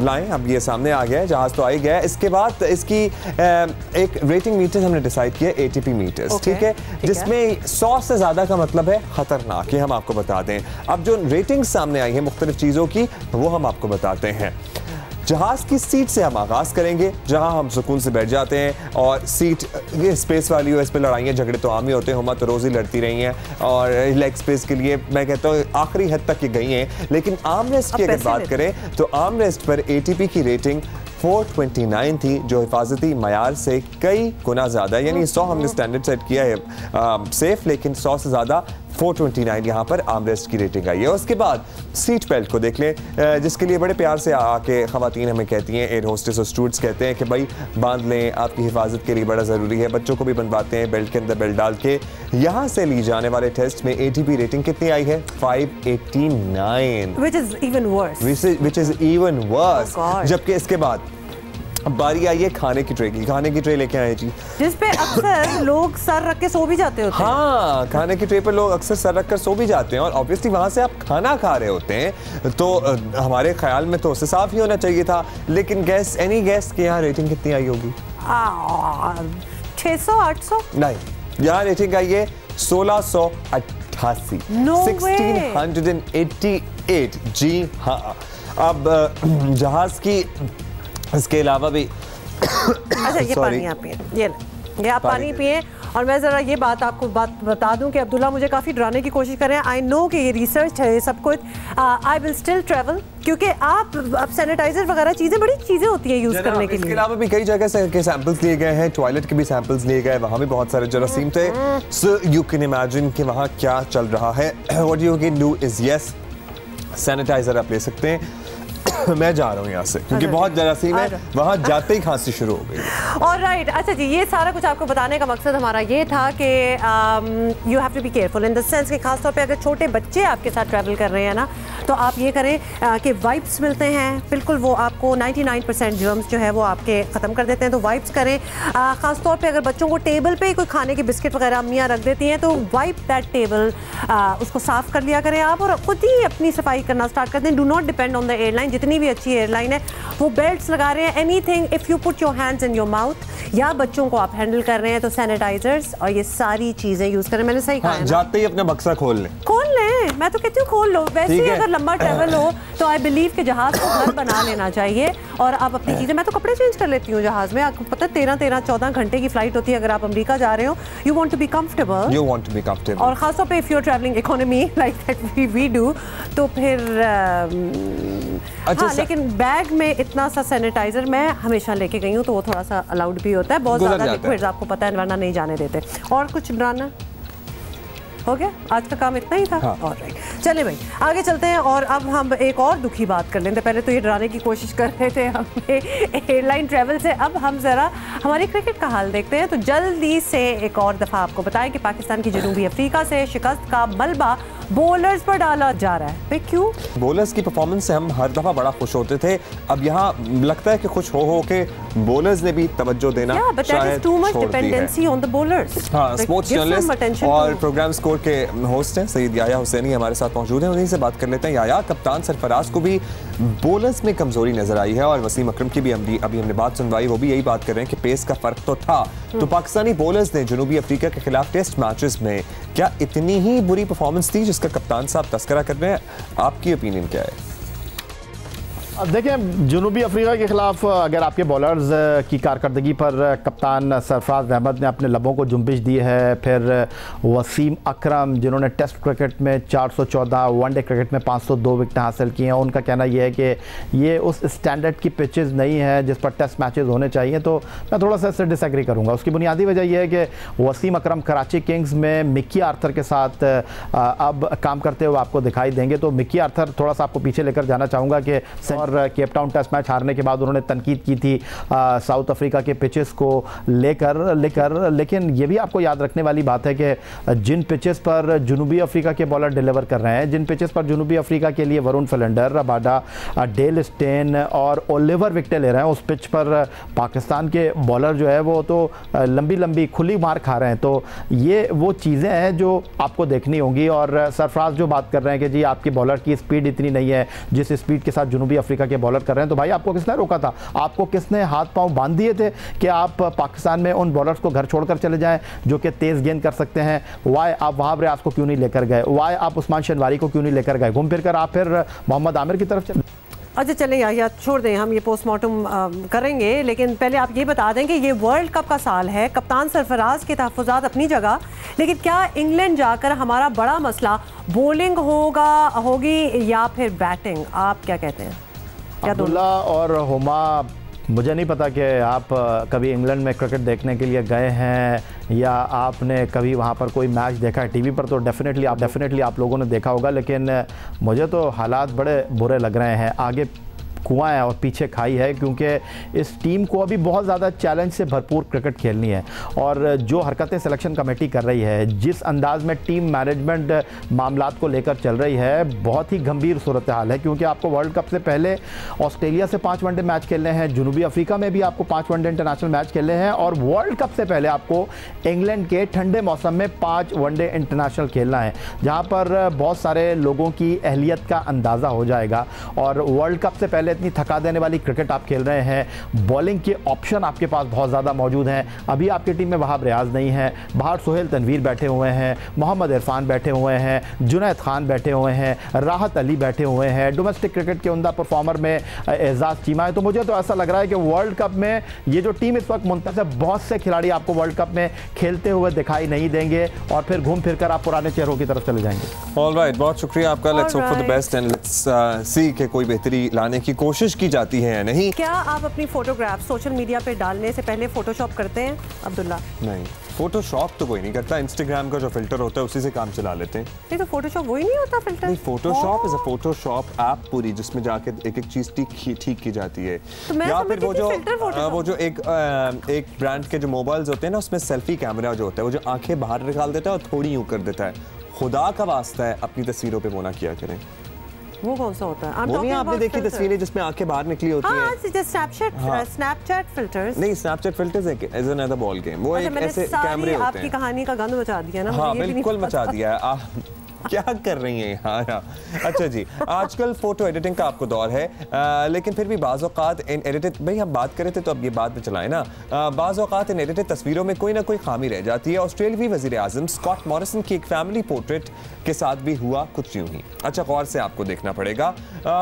लाएं, अब ये सामने आ गया है, जहाज तो आ ही गया है। इसके बाद इसकी एक रेटिंग मीटर्स हमने डिसाइड किया, ATP मीटर्स, ठीक है, जिसमें 100 से ज़्यादा का मतलब है खतरनाक, ये हम आपको बता दें। अब जो रेटिंग्स सामने आई हैं मुख्तलिफ चीज़ों की, वो हम आपको बताते हैं। जहाज की सीट से हम आगाज़ करेंगे, जहां हम सुकून से बैठ जाते हैं, और सीट ये स्पेस वाली हो, इस पर लड़ाइयाँ झगड़े तो आम ही होते हैं, हुमा तो रोज़ ही लड़ती रही हैं, और लेग स्पेस के लिए मैं कहता हूँ आखिरी हद तक ये गई हैं। लेकिन आर्म रेस्ट की अगर बात करें तो आर्म रेस्ट पर ATP की रेटिंग 429 थी, जो हिफाजती मयार से कई गुना ज़्यादा, यानी 100 हमने स्टैंडर्ड सेट किया है सेफ, लेकिन 100 से ज़्यादा 429 यहाँ पर आर्मरेस्ट की रेटिंग आई है। उसके बाद सीट बेल्ट को देख लें, जिसके लिए बड़े प्यार से आके ख़वातीन हमें कहती हैं, एयर होस्टेस और स्टूडेंट्स कहते हैं कि भाई बांध लें, आपकी हिफाजत के लिए बड़ा ज़रूरी है। बच्चों को भी बनवाते हैं बेल्ट के अंदर बेल्ट डाल के। यहाँ से ली जाने वाले टेस्ट में ATP रेटिंग कितनी आई है? 589, which is even worse. which is even worse. जबकि इसके बाद अब बारी आई है खाने की ट्रे की। खाने की ट्रे लेके आए जी, जिस पे अक्सर लोग सर रख के सो भी जाते होते हैं। हाँ, खाने की ट्रे पर लोग अक्सर सर रख कर सो भी जाते हैं, और ऑब्वियसली वहाँ से आप खाना खा रहे होते हैं, तो हमारे ख्याल में तो उससे साफ ही होना चाहिए था। लेकिन गैस, एनी गैस के यहाँ रेटिंग कितनी आई होगी? 600 800 नहीं, यहाँ रेटिंग आई है 1688, 1688। जी हाँ। अब जहाज की इसके अलावा भी अच्छा, ये पानी आप पिए, ये आप पानी पिए। और मैं ज़रा ये बात आपको बता दूं कि अब्दुल्ला मुझे काफ़ी डराने की कोशिश कर रहे हैं। आई नो कि ये रिसर्च है, ये सब कुछ। आई विल स्टिल ट्रैवल, क्योंकि आप अब सैनिटाइजर वगैरह चीज़ें, बड़ी चीज़ें होती हैं यूज़ करने के लिए। इसके अलावा भी कई जगह से के सैंपल्स लिए गए हैं, टॉयलेट के भी सैंपल्स लिए गए, वहाँ भी बहुत सारे जरासीम थे। सो यू कैन इमेजिन कि वहाँ क्या चल रहा है। What you can do is yes, sanitizer आप ले सकते हैं। मैं जा रहा हूँ यहाँ से, क्योंकि बहुत जरासीम है, वहाँ जाते ही खांसी शुरू हो गई। ऑलराइट, अच्छा जी, ये सारा कुछ आपको बताने का मकसद हमारा ये था कि you have to be careful in the sense कि खासतौर पे अगर छोटे बच्चे आपके साथ ट्रैवल कर रहे हैं ना, तो आप ये करें कि वाइप्स मिलते हैं, बिल्कुल वो आपको 99% जर्म्स जो है वो आपके ख़त्म कर देते हैं, तो वाइप्स करें। ख़ासतौर पे अगर बच्चों को टेबल पे कोई खाने के बिस्किट वगैरह अम्मियाँ रख देती हैं, तो वाइप दैट टेबल, उसको साफ़ कर लिया करें आप, और ख़ुद ही अपनी सफाई करना स्टार्ट कर दें। Do not depend on the airline. जितनी भी अच्छी एयरलाइन है वो बेल्ट्स लगा रहे हैं। Anything if you put your hands in your mouth, या बच्चों को आप हैंडल कर रहे हैं, तो सैनिटाइजर्स और ये सारी चीज़ें यूज़ करें। मैंने सही कहा है ना? जाते ही अपना बक्सा खोल लें, मैं तो कहती हूँ खोल लो। वैसे ही अगर लंबा ट्रैवल हो तो आई बिलीव कि जहाज को घर बना लेना चाहिए, और आप अपनी चीज़ें, मैं तो कपड़े चेंज कर लेती हूँ जहाज में। आपको पता है 13-14 घंटे की फ्लाइट होती है अगर आप अमेरिका जा रहे हो। You want to be comfortable, और खासतौर पे if you are travelling economy like that we do, तो फिर हाँ, लेकिन बैग में इतना सा सैनिटाइजर मैं हमेशा लेके गई हूँ, तो वो थोड़ा सा अलाउड भी होता है। बहुत ज़्यादा लिक्विड्स आपको पता है वरना नहीं जाने देते। और कुछ डराना हो गया? आज का काम इतना ही था। हाँ। ऑलराइट, चले भाई आगे चलते हैं, और अब हम एक और दुखी बात कर लेते हैं। पहले तो ये डराने की कोशिश कर रहे थे हमें एयरलाइन ट्रैवल से, अब हम ज़रा हमारी क्रिकेट का हाल देखते हैं। तो जल्दी से एक और दफ़ा आपको बताएं कि पाकिस्तान की जनूबी अफ्रीका से शिकस्त का मलबा बॉलर्स पर डाला जा रहा है। क्यों? बॉलर्स की परफॉर्मेंस से हम हर दफ़ा बड़ा खुश होते थे, अब यहाँ लगता है कि खुश हो के बॉलर्स ने भी तवज्जो देना शायद छोड़ दी है। हाँ, स्पोर्ट्स जर्नलिस्ट और प्रोग्राम स्कोर के होस्ट हैं सईद याया हुसैनी हमारे साथ मौजूद हैं, उन्हीं से बात कर लेते हैं। याया, कप्तान सरफराज को भी बॉलर्स में कमजोरी नजर आई है, और वसीम अकरम की भी अभी हमने बात सुनवाई, वो भी यही बात कर रहे हैं कि पेस का फर्क तो था। तो पाकिस्तानी बॉलर्स ने जनूबी अफ्रीका के खिलाफ टेस्ट मैचेस में क्या इतनी ही बुरी परफॉर्मेंस थी जिसका कप्तान साहब तस्करा कर रहे हैं? आपकी ओपिनियन क्या है? अब देखें, जनूबी अफ्रीका के ख़िलाफ़ अगर आपके बॉलर्स की कारकर्दगी पर कप्तान सरफराज अहमद ने अपने लबों को जुम्बिश दी है, फिर वसीम अकरम जिन्होंने टेस्ट क्रिकेट में 414, वनडे क्रिकेट में 502 विकेट हासिल किए हैं, उनका कहना यह है कि ये उस स्टैंडर्ड की पिचेस नहीं है जिस पर टेस्ट मैचेस होने चाहिए। तो मैं थोड़ा सा इससे डिसएग्री करूँगा। उसकी बुनियादी वजह यह है कि वसीम अकरम कराची किंग्स में मिक्की आर्थर के साथ अब काम करते हुए आपको दिखाई देंगे। तो मिक्की आर्थर, थोड़ा सा आपको पीछे लेकर जाना चाहूँगा कि और केप टाउन टेस्ट मैच हारने के बाद उन्होंने तनकीद की थी साउथ अफ्रीका के पिचेस को लेकर, लेकिन ये भी आपको याद रखने वाली बात है कि जिन पिचेस पर जनूबी अफ्रीका के बॉलर डिलीवर कर रहे हैं, जिन पिचेस पर जनूबी अफ्रीका के लिए Varun Philander, Rabada, Dale Steyn और ओलिवर विकेटें ले रहे हैं, उस पिच पर पाकिस्तान के बॉलर जो है वो तो लंबी लंबी खुली मार खा रहे हैं। तो ये वो चीज़ें हैं जो आपको देखनी होंगी। और सरफराज जो बात कर रहे हैं कि जी आपकी बॉलर की स्पीड इतनी नहीं है जिस स्पीड के साथ जनूबी अफ्रीका के बॉलर कर रहे हैं, तो भाई आपको किसने रोका था? आपको किसने हाथ पांव बांध दिए थे कि आप पाकिस्तान में उन बॉलर्स को घर छोड़कर चले जाएं जो कि तेज गेंद कर सकते हैं? वाई आप वहाब रियाज को क्यों नहीं लेकर गए? वाई आप उस्मान शनवारी को क्यों नहीं लेकर गए? घूम फिर कर आप फिर मोहम्मद आमिर की तरफ चले। अच्छा चलें या छोड़ दें, हम ये पोस्टमार्टम करेंगे, लेकिन पहले आप ये बता दें कि ये वर्ल्ड कप का साल है, कप्तान सरफराज के तहफ़्फ़ुज़ात अपनी जगह, लेकिन क्या इंग्लैंड जाकर हमारा बड़ा मसला बॉलिंग होगी या फिर बैटिंग? आप क्या कहते हैं? अब्दुल्ला और हुमा मुझे नहीं पता कि आप कभी इंग्लैंड में क्रिकेट देखने के लिए गए हैं या आपने कभी वहाँ पर कोई मैच देखा है टीवी पर, तो डेफिनेटली आप लोगों ने देखा होगा, लेकिन मुझे तो हालात बड़े बुरे लग रहे हैं। आगे कुआं है और पीछे खाई है, क्योंकि इस टीम को अभी बहुत ज़्यादा चैलेंज से भरपूर क्रिकेट खेलनी है। और जो हरकतें सिलेक्शन कमेटी कर रही है, जिस अंदाज में टीम मैनेजमेंट मामलात को लेकर चल रही है, बहुत ही गंभीर सूरत हाल है। क्योंकि आपको वर्ल्ड कप से पहले ऑस्ट्रेलिया से 5 वनडे मैच खेलने हैं, जनूबी अफ्रीका में भी आपको 5 वनडे इंटरनेशनल मैच खेलने हैं, और वर्ल्ड कप से पहले आपको इंग्लैंड के ठंडे मौसम में 5 वनडे इंटरनेशनल खेलना है, जहाँ पर बहुत सारे लोगों की अहलियत का अंदाज़ा हो जाएगा। और वर्ल्ड कप से पहले इतनी थका देने वाली क्रिकेट आप खेल रहे हैं, बॉलिंग के ऑप्शन आपके पास बहुत ज़्यादा मौजूद हैं। अभी आपकी टीम में वहाब रियाज नहीं है, बाहर सोहेल तनवीर बैठे हुए हैं, मोहम्मद इरफान बैठे हुए हैं, जुनैद खान बैठे हुए हैं, राहत अली बैठे हुए हैं, डोमेस्टिक क्रिकेट के उम्दा परफॉर्मर में एजाज चीमा है। तो मुझे तो ऐसा लग रहा है कि वर्ल्ड कप में ये जो टीम इस वक्त मुंतज़र है, बहुत से खिलाड़ी आपको वर्ल्ड कप में खेलते हुए दिखाई नहीं देंगे और फिर घूम फिर कर आप पुराने चेहरों की तरफ चले जाएंगे। ऑलराइट, बहुत शुक्रिया आपका। Let's hope for the best and let's see कि कोई बेहतरी लाने की कोशिश की जाती है या नहीं। क्या आप अपनी फोटोग्राफ सोशल मीडिया पे डालने से पहले फोटोशॉप करते हैं अब्दुल्ला? नहीं, फोटोशॉप तो कोई नहीं करता। इंस्टाग्राम का जो फिल्टर होता है उसी से काम चला लेते हैं। नहीं तो फोटोशॉप वही नहीं होता फिल्टर? नहीं, Photoshop is a Photoshop app पूरी, जिसमें जाके एक एक चीज ठीक की जाती है। तो या फिर वो जो एक ब्रांड के जो मोबाइल्स होते हैं ना, उसमें सेल्फी कैमरा जो होता है, वो जो आंखें बाहर निकाल देता है और थोड़ी यूं कर देता है। खुदा का वास्ता है अपनी तस्वीरों पे वो ना किया करें। वो कौन सा होता है? वो नहीं, आपने देखी तस्वीरें जिसमें आंखें बाहर निकली होती हैं? हाँ, स्नैपचैट फिल्टर्स। नहीं, Snapchat filters is another ball game. वो एक ऐसे कैमरे होते हैं। आपकी कहानी का गंद मचा दिया ना। हाँ, बिल्कुल मचा दिया है। क्या कर रही हैं यहाँ? अच्छा जी, आजकल फोटो एडिटिंग का आपको दौर है, लेकिन फिर भी बाज़ औक़ात इन एडिटेड, भाई हम बात कर रहे थे तो अब ये बात में चलाएं ना, बाज़ औक़ात इन एडिटेड तस्वीरों में कोई ना कोई खामी रह जाती है। ऑस्ट्रेलियावी वज़ीर आज़म स्कॉट मॉरिसन की एक फैमिली पोर्ट्रेट के साथ भी हुआ कुछ यूं ही। अच्छा, गौर से आपको देखना पड़ेगा।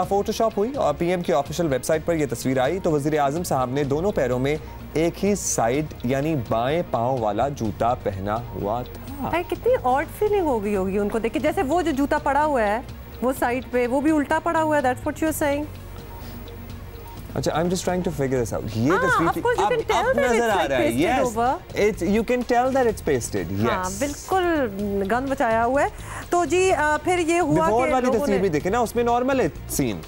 फोटोशॉप हुई और पीएम की ऑफिशियल वेबसाइट पर यह तस्वीर आई तो वज़ीर आज़म साहब ने दोनों पैरों में एक ही साइड यानी बाएं पाँव वाला जूता पहना हुआ था। भाई कितनी ऑड फीलिंग हो गई होगी उनको देख के, जैसे वो जो जूता पड़ा हुआ है वो साइड पे, वो भी उल्टा पड़ा हुआ है। That's what you are saying. अच्छा, I am just trying to figure this out. ये तस्वीर अब नजर आ रहा है। Yes, it's, you can tell that it's pasted. Yes, हां, बिल्कुल गंद मचाया हुआ है। तो जी फिर ये हुआ कि बिफोर वाली तस्वीर भी देखे ना, उसमें नॉर्मल है सीन।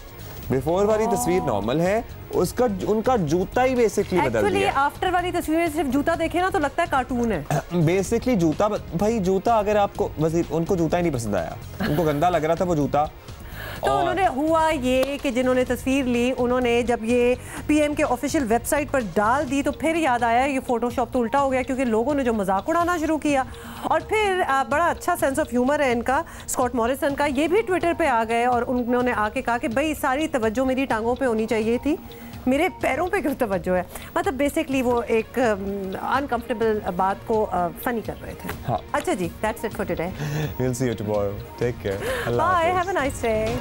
बिफोर वाली तस्वीर नॉर्मल है, उसका उनका जूता ही बेसिकली बदल दिया। आफ्टर वाली तस्वीर में सिर्फ जूता देखे ना तो लगता है कार्टून है। बेसिकली जूता, भाई जूता, अगर आपको वज़ीर, उनको जूता ही नहीं पसंद आया, उनको गंदा लग रहा था वो जूता। तो उन्होंने हुआ ये कि जिन्होंने तस्वीर ली, उन्होंने जब ये पीएम के ऑफिशियल वेबसाइट पर डाल दी तो फिर याद आया ये फोटोशॉप तो उल्टा हो गया, क्योंकि लोगों ने जो मजाक उड़ाना शुरू किया। और फिर बड़ा अच्छा सेंस ऑफ ह्यूमर है इनका, स्कॉट मॉरिसन का, ये भी ट्विटर पे आ गए और उन्होंने आके कहा कि भाई सारी तवज्जो मेरी टांगों पे होनी चाहिए थी, मेरे पैरों पे क्यों तवज्जो है। मतलब बेसिकली वो एक अनकंफर्टेबल बात को फनी कर रहे थे। हाँ। अच्छा जी, that's it for today. We'll see you tomorrow. Take care. Bye. Have a nice day.